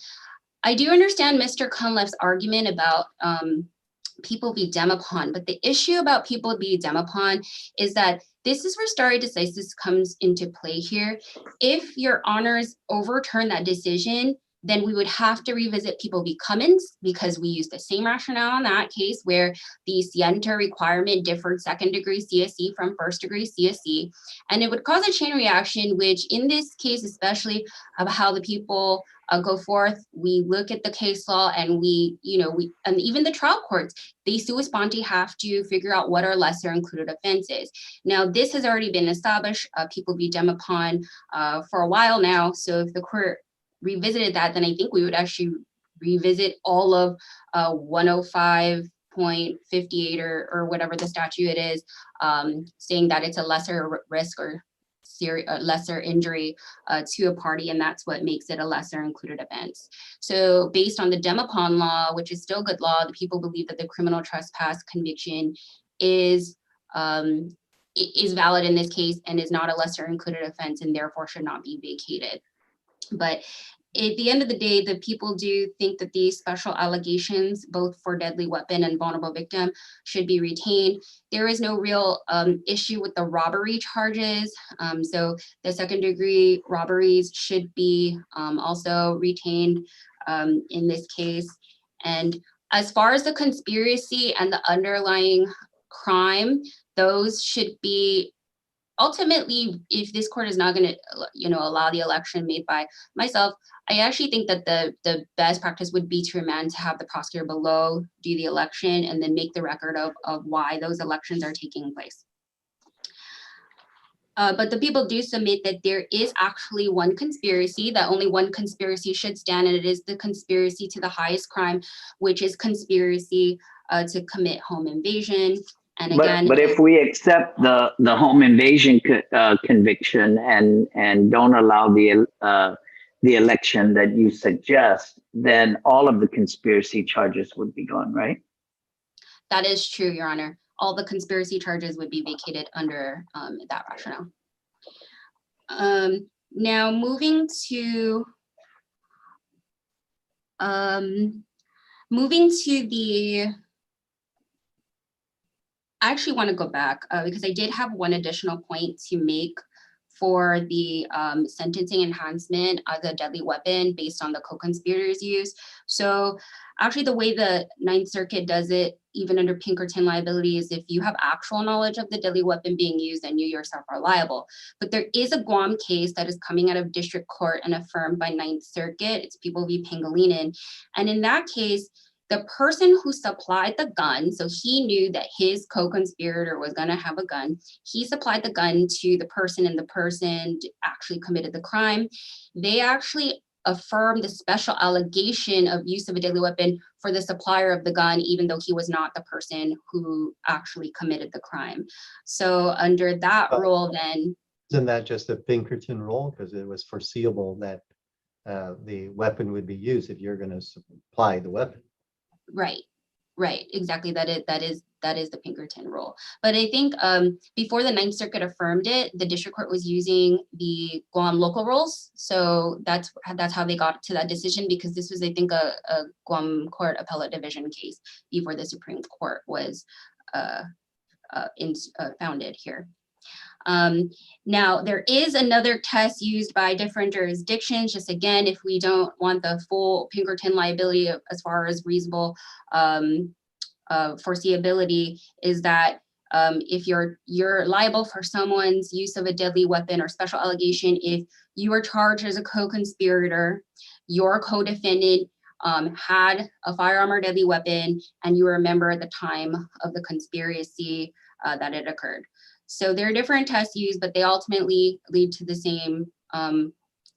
I do understand Mr. Cunliffe's argument about people be dem upon, but the issue about people be dem upon is that this is where stare decisis comes into play here. If your honors overturn that decision, then we would have to revisit people v. Cummins, because we use the same rationale in that case where the scienter requirement differed second degree CSE from first degree CSE. And it would cause a chain reaction, which in this case, especially of how the people go forth, we look at the case law and and even the trial courts, they sua sponte have to figure out what are lesser included offenses. Now, this has already been established, people be dem upon for a while now. So if the court revisited that, then I think we would actually revisit all of 105.58 or whatever the statute it is, saying that it's a lesser risk or lesser injury to a party, and that's what makes it a lesser included offense. So based on the dem upon law, which is still good law, the people believe that the criminal trespass conviction is valid in this case and is not a lesser included offense and therefore should not be vacated. But at the end of the day, the people do think that these special allegations, both for deadly weapon and vulnerable victim, should be retained. There is no real issue with the robbery charges. So the second degree robberies should be also retained in this case. And as far as the conspiracy and the underlying crime, those should be ultimately, if this court is not going to, allow the election made by myself, I actually think that the best practice would be to remand to have the prosecutor below do the election and then make the record of why those elections are taking place. But the people do submit that there is actually one conspiracy, that only one conspiracy should stand, and it is the conspiracy to the highest crime, which is conspiracy to commit home invasion. And again, but if we accept the home invasion conviction and don't allow the election that you suggest, then all of the conspiracy charges would be gone, right? That is true, Your Honor. All the conspiracy charges would be vacated under that rationale. Now moving to the. I actually want to go back because I did have one additional point to make for the sentencing enhancement of the deadly weapon based on the co-conspirators use. So actually the way the Ninth Circuit does it, even under Pinkerton liability, is if you have actual knowledge of the deadly weapon being used, then you yourself are liable. But there is a Guam case that is coming out of district court and affirmed by Ninth Circuit. It's People v. Pangilinan. And in that case, the person who supplied the gun, so he knew that his co-conspirator was going to have a gun. He supplied the gun to the person and the person actually committed the crime. They actually affirmed the special allegation of use of a deadly weapon for the supplier of the gun, even though he was not the person who actually committed the crime. So under that rule, then Isn't that just a Pinkerton rule? Because it was foreseeable that the weapon would be used if you're going to supply the weapon. Right, right, exactly. That is the Pinkerton rule. But I think before the Ninth Circuit affirmed it, the district court was using the Guam local rules. So that's how they got to that decision, because this was, I think, a Guam Court Appellate Division case before the Supreme Court was founded here. Now, there is another test used by different jurisdictions. Just again, if we don't want the full Pinkerton liability as far as reasonable foreseeability, is that if you're liable for someone's use of a deadly weapon or special allegation, if you are charged as a co-conspirator, your co-defendant had a firearm or deadly weapon, and you were a member at the time of the conspiracy that it occurred. So there are different tests used, but they ultimately lead to the same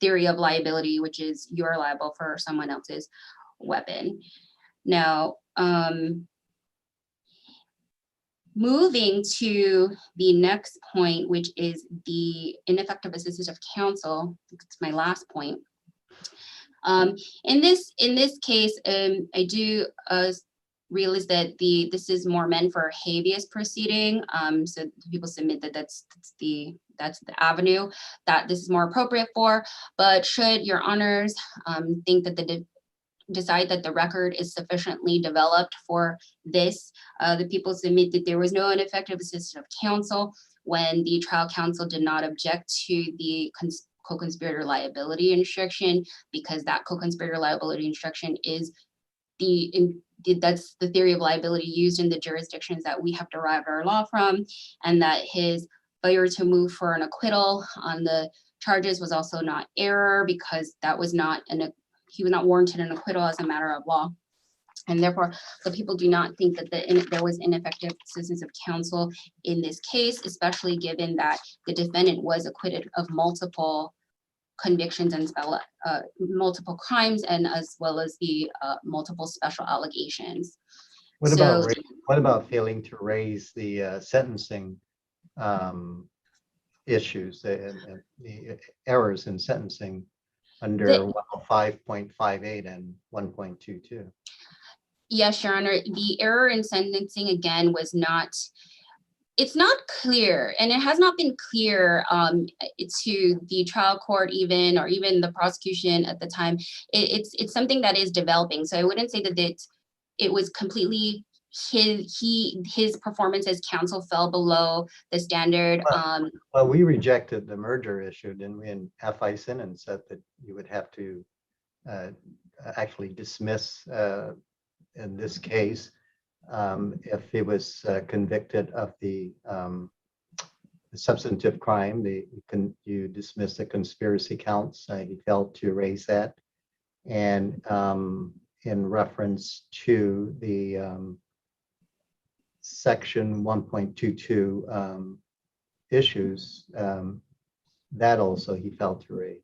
theory of liability, which is you're liable for someone else's weapon. Now, moving to the next point, which is the ineffective assistance of counsel. It's my last point. In this case, I do realize that this is more meant for a habeas proceeding. So people submit that that's the avenue that this is more appropriate for. But should your honors think that decide that the record is sufficiently developed for this, the people submit that there was no ineffective assistance of counsel when the trial counsel did not object to the co-conspirator liability instruction, because that co-conspirator liability instruction is that's the theory of liability used in the jurisdictions that we have derived our law from, and that his failure to move for an acquittal on the charges was also not error, because that was not he was not warranted an acquittal as a matter of law. And therefore, the people do not think that there was ineffective assistance of counsel in this case, especially given that the defendant was acquitted of multiple convictions and multiple crimes, and as well as the multiple special allegations. What about failing to raise the sentencing issues and the errors in sentencing under 105.58 and 1.22? Yes, Your Honor, the error in sentencing again was not. It's not clear, and it has not been clear to the trial court even the prosecution at the time. It's something that is developing. So I wouldn't say that it was completely his performance as counsel fell below the standard. Well, we rejected the merger issue, didn't we, in FISN, and said that you would have to actually dismiss in this case if he was convicted of the substantive crime. You dismiss the conspiracy counts. He failed to raise that, and in reference to the section 1.22 issues, that also he failed to raise.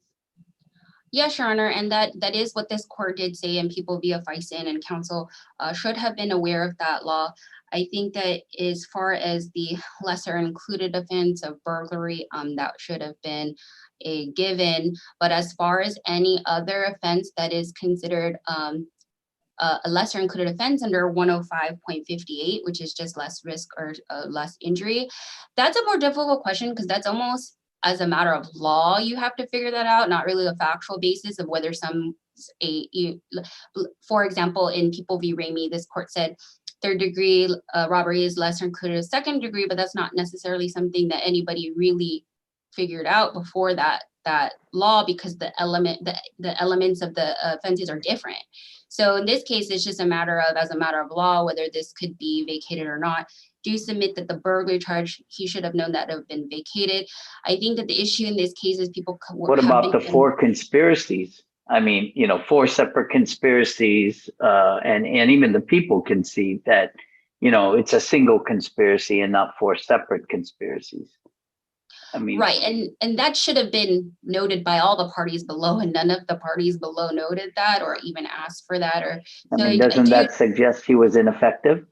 Yes, Your Honor, and that is what this court did say in People via FISN, and counsel should have been aware of that law. I think that as far as the lesser included offense of burglary, that should have been a given. But as far as any other offense that is considered a lesser included offense under 105.58, which is just less risk or less injury, that's a more difficult question, because that's almost as a matter of law, you have to figure that out, not really a factual basis of whether for example, in People v. Ramey, this court said third degree robbery is lesser included as second degree, but that's not necessarily something that anybody really figured out before that law, because the elements of the offenses are different. So in this case, it's just as a matter of law, whether this could be vacated or not. Do submit that the burglary charge, he should have known that it have been vacated. I think that the issue in this case is people. What about the 4 conspiracies? I mean, 4 separate conspiracies, and even the people can see that, it's a single conspiracy and not 4 separate conspiracies. I mean, right, and that should have been noted by all the parties below, and none of the parties below noted that or even asked for that. Or doesn't that suggest he was ineffective?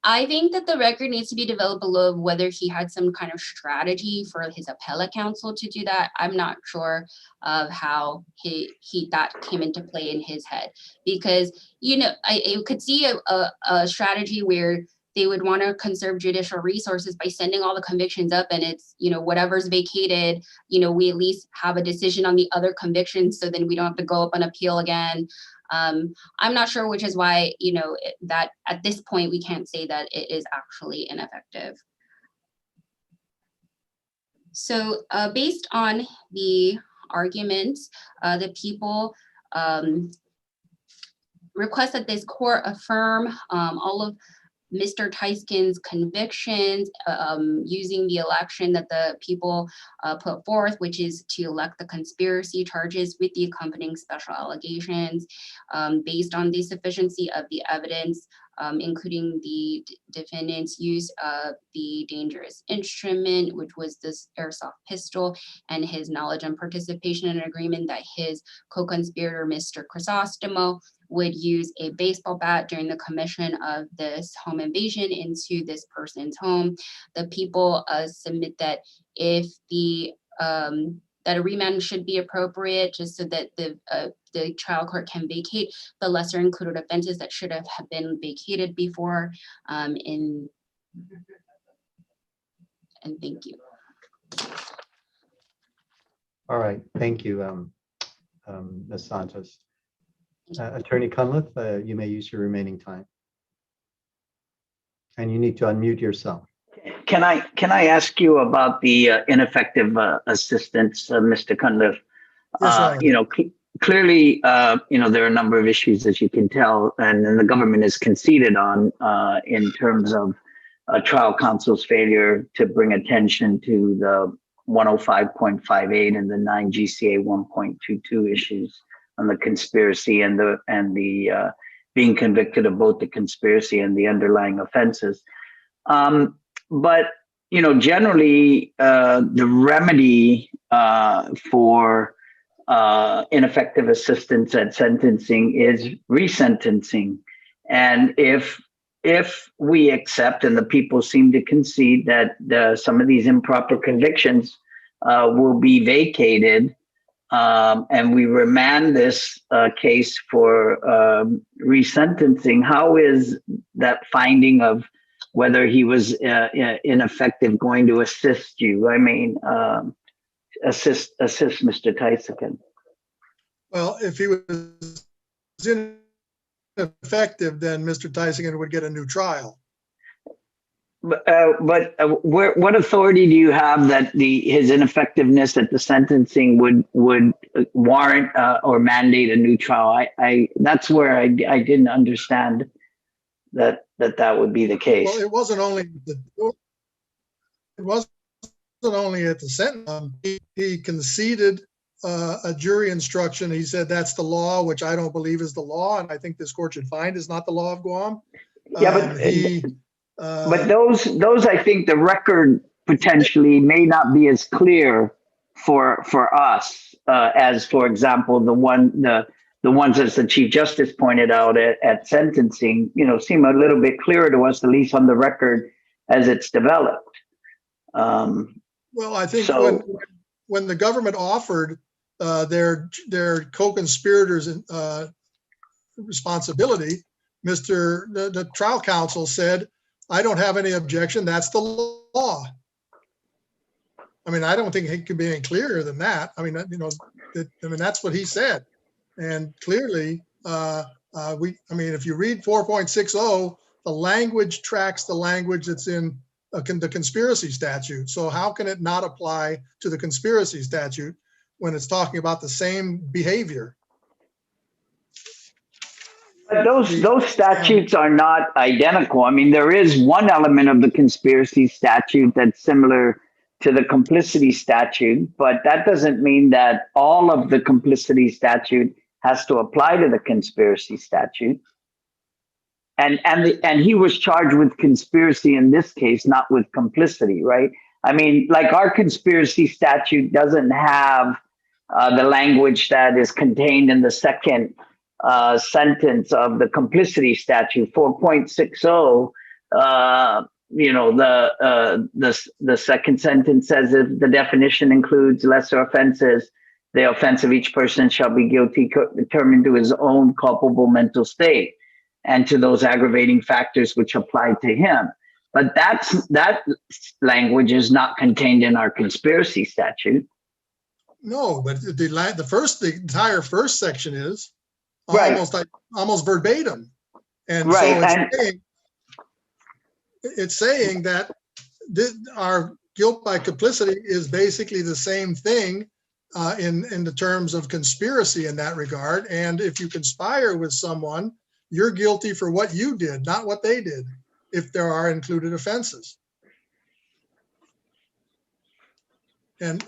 I think that the record needs to be developed below whether he had some kind of strategy for his appellate counsel to do that. I'm not sure of how that came into play in his head, because, you know, I could see a strategy where they would want to conserve judicial resources by sending all the convictions up, and it's, you know, whatever's vacated, you know, we at least have a decision on the other convictions, so then we don't have to go up on appeal again. I'm not sure, which is why, you know, that at this point we can't say that it is actually ineffective. So based on the arguments, the people request that this court affirm all of Mr. Taisacan's convictions using the election that the people put forth, which is to elect the conspiracy charges with the accompanying special allegations based on the sufficiency of the evidence, including the defendant's use of the dangerous instrument, which was this airsoft pistol, and his knowledge and participation in an agreement that his co-conspirator, Mr. Crisostomo, would use a baseball bat during the commission of this home invasion into this person's home. The people submit that if that a remand should be appropriate, just so that the trial court can vacate the lesser included offenses that should have been vacated before. And thank you. All right, thank you, Ms. Santos. Attorney Cunliffe, you may use your remaining time. And you need to unmute yourself. Can I ask you about the ineffective assistance, Mr. Cunliffe? Yes, You know, clearly, you know, there are a number of issues, as you can tell, and the government is conceded on in terms of trial counsel's failure to bring attention to the 105.58 and the 9 GCA 1.22 issues on the conspiracy and the being convicted of both the conspiracy and the underlying offenses. But, you know, generally, the remedy for ineffective assistance at sentencing is resentencing. And if we accept, and the people seem to concede, that some of these improper convictions will be vacated, and we remand this case for resentencing, how is that finding of whether he was ineffective going to assist you? I mean, assist Mr. Taisacan. Well, if he was ineffective, then Mr. Taisacan would get a new trial. But what authority do you have that his ineffectiveness at the sentencing would warrant or mandate a new trial? That's where I didn't understand that would be the case. Well, it wasn't only at the sentence. He conceded a jury instruction. He said that's the law, which I don't believe is the law, and I think this court should find is not the law of Guam. Yeah, but those I think the record potentially may not be as clear for us as, for example, the ones as the Chief Justice pointed out at sentencing, you know, seem a little bit clearer to us, at least on the record as it's developed. Well, I think when the government offered their co-conspirators responsibility, the trial counsel said, I don't have any objection. That's the law. I mean, I don't think it could be any clearer than that. I mean, you know, that's what he said. And clearly, if you read 4.60, the language tracks the language that's in the conspiracy statute. So how can it not apply to the conspiracy statute when it's talking about the same behavior? But those statutes are not identical. I mean, there is one element of the conspiracy statute that's similar to the complicity statute, but that doesn't mean that all of the complicity statute has to apply to the conspiracy statute. And he was charged with conspiracy in this case, not with complicity, right? I mean, like our conspiracy statute doesn't have the language that is contained in the second sentence of the complicity statute, 4.60, the second sentence says if the definition includes lesser offenses, the offense of each person shall be guilty determined to his own culpable mental state and to those aggravating factors which apply to him. But that language is not contained in our conspiracy statute. No, but the entire first section is Right. almost verbatim. And Right. so it's saying that our guilt by complicity is basically the same thing in the terms of conspiracy in that regard. And if you conspire with someone, you're guilty for what you did, not what they did, if there are included offenses. And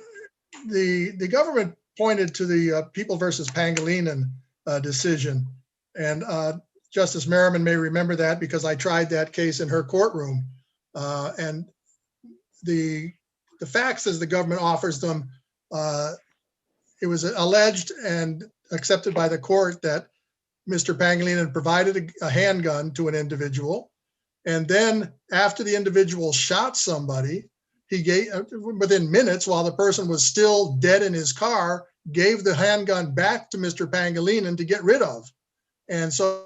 the government pointed to the People versus Pangilinan decision. And Justice Merriman may remember that because I tried that case in her courtroom. And the facts as the government offers them, it was alleged and accepted by the court that Mr. Pangilinan provided a handgun to an individual. And then after the individual shot somebody, he gave, within minutes, while the person was still dead in his car, gave the handgun back to Mr. Pangilinan to get rid of. And so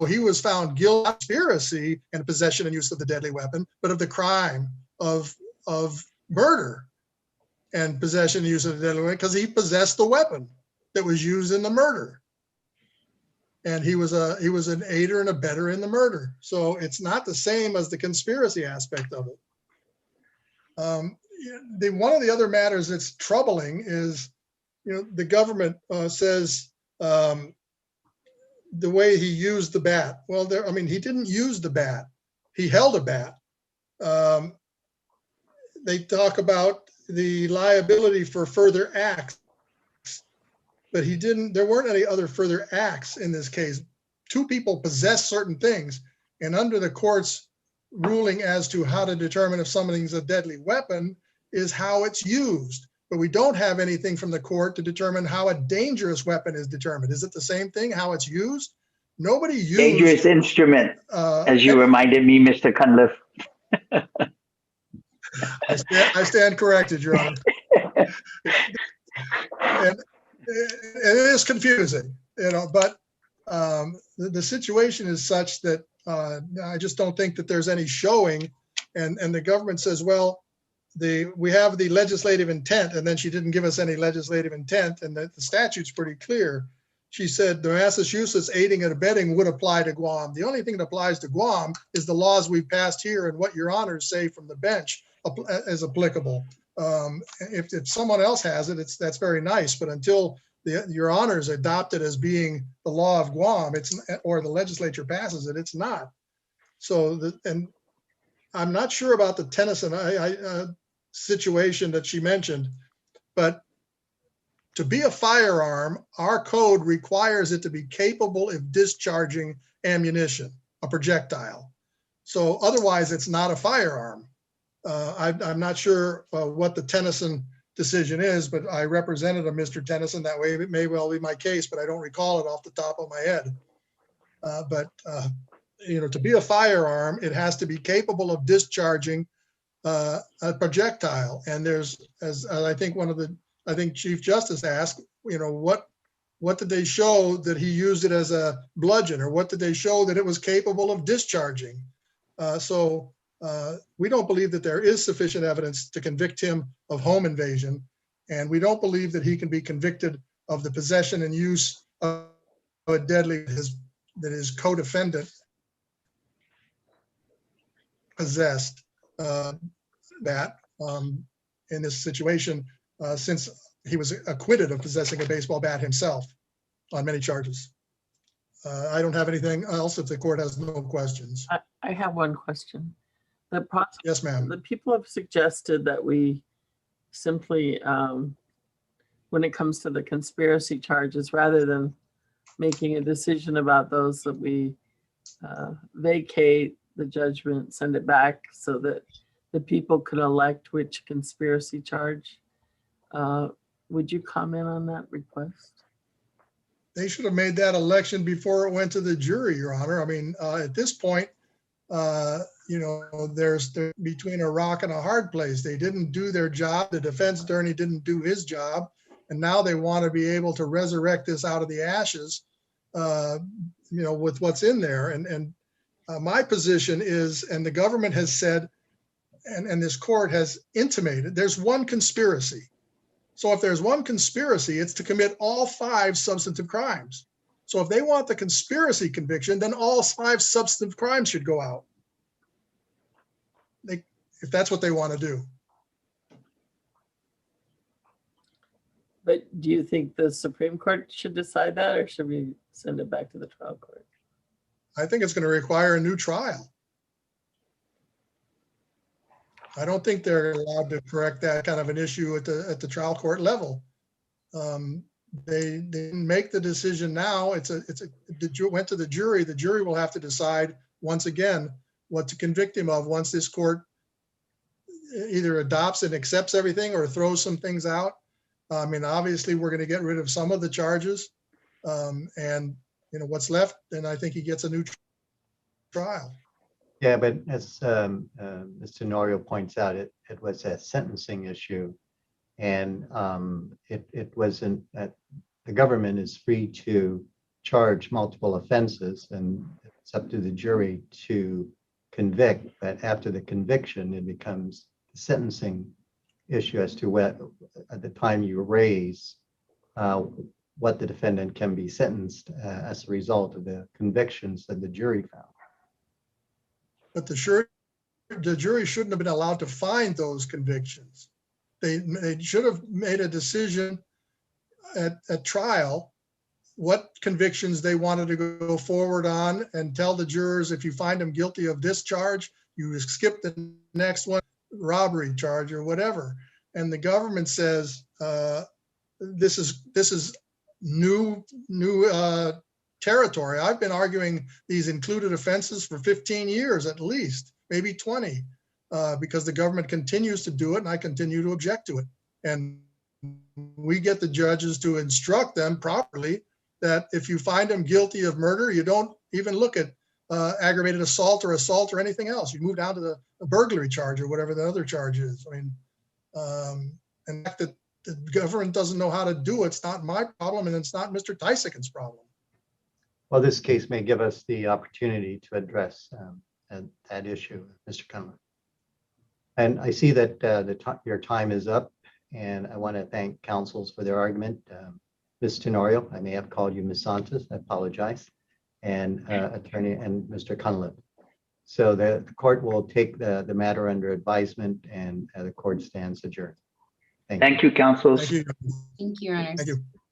he was found guilty of conspiracy and possession and use of the deadly weapon, but of the crime of murder and possession and use of the deadly weapon because he possessed the weapon that was used in the murder. And he was an aider and abettor in the murder. So it's not the same as the conspiracy aspect of it. One of the other matters that's troubling is, the government says the way he used the bat. Well, he didn't use the bat. He held a bat. They talk about the liability for further acts, but there weren't any other further acts in this case. Two people possess certain things, and under the court's ruling as to how to determine if something's a deadly weapon is how it's used. But we don't have anything from the court to determine how a dangerous weapon is determined. Is it the same thing, how it's used? Nobody used— Dangerous instrument, as you reminded me, Mr. Cunliffe. I stand corrected, Your Honor. And it is confusing, but the situation is such that I just don't think that there's any showing. And the government says, well, we have the legislative intent, and then she didn't give us any legislative intent, and the statute's pretty clear. She said the Massachusetts aiding and abetting would apply to Guam. The only thing that applies to Guam is the laws we've passed here and what Your Honors say from the bench is applicable. If someone else has it, that's very nice, but until Your Honors adopt it as being the law of Guam, or the legislature passes it, it's not. So, and I'm not sure about the Tennyson situation that she mentioned, but to be a firearm, our code requires it to be capable of discharging ammunition, a projectile. So otherwise, it's not a firearm. I'm not sure what the Tennyson decision is, but I represented a Mr. Tennyson that way. It may well be my case, but I don't recall it off the top of my head. To be a firearm, it has to be capable of discharging a projectile. And there's, as I think Chief Justice asked, what did they show that he used it as a bludgeon, or what did they show that it was capable of discharging? We don't believe that there is sufficient evidence to convict him of home invasion, and we don't believe that he can be convicted of the possession and use of a deadly that his co-defendant possessed in this situation, since he was acquitted of possessing a baseball bat himself on many charges. I don't have anything else if the court has no questions. I have one question. Yes, ma'am. The people have suggested that we simply, when it comes to the conspiracy charges, rather than making a decision about those, that we vacate the judgment, send it back so that the people can elect which conspiracy charge. Would you comment on that request? They should have made that election before it went to the jury, Your Honor. I mean, at this point, they're between a rock and a hard place. They didn't do their job. The defense attorney didn't do his job. And now they want to be able to resurrect this out of the ashes, with what's in there. And my position is, and the government has said, and this court has intimated, there's one conspiracy. So if there's one conspiracy, it's to commit all 5 substantive crimes. So if they want the conspiracy conviction, then all 5 substantive crimes should go out. If that's what they want to do. But do you think the Supreme Court should decide that, or should we send it back to the trial court? I think it's going to require a new trial. I don't think they're allowed to correct that kind of an issue at the trial court level. They didn't make the decision now. It went to the jury. The jury will have to decide once again what to convict him of once this court either adopts and accepts everything or throws some things out. I mean, obviously, we're going to get rid of some of the charges, and what's left. Then I think he gets a new trial. Yeah, but as Mr. Norio points out, it was a sentencing issue, and it wasn't that the government is free to charge multiple offenses, and it's up to the jury to convict. But after the conviction, it becomes the sentencing issue as to what, at the time you raise, what the defendant can be sentenced as a result of the convictions that the jury found. But the jury shouldn't have been allowed to find those convictions. They should have made a decision at trial what convictions they wanted to go forward on, and tell the jurors, if you find them guilty of this charge, you skip the next one, robbery charge or whatever. And the government says this is new territory. I've been arguing these included offenses for 15 years at least, maybe 20, because the government continues to do it, and I continue to object to it. And we get the judges to instruct them properly that if you find them guilty of murder, you don't even look at aggravated assault or anything else. You move down to the burglary charge or whatever the other charge is. I mean, and that the government doesn't know how to do it's not my problem, and it's not Mr. Taisacan's problem. Well, this case may give us the opportunity to address that issue, Mr. Cunliffe. And I see that your time is up, and I want to thank counsels for their argument. Ms. Tenorio, I may have called you Ms. Santos, I apologize, and attorney and Mr. Cunliffe. So the court will take the matter under advisement, and the court stands adjourned. Thank you, counsels. Thank you. Thank you, Your Honors. Thank you.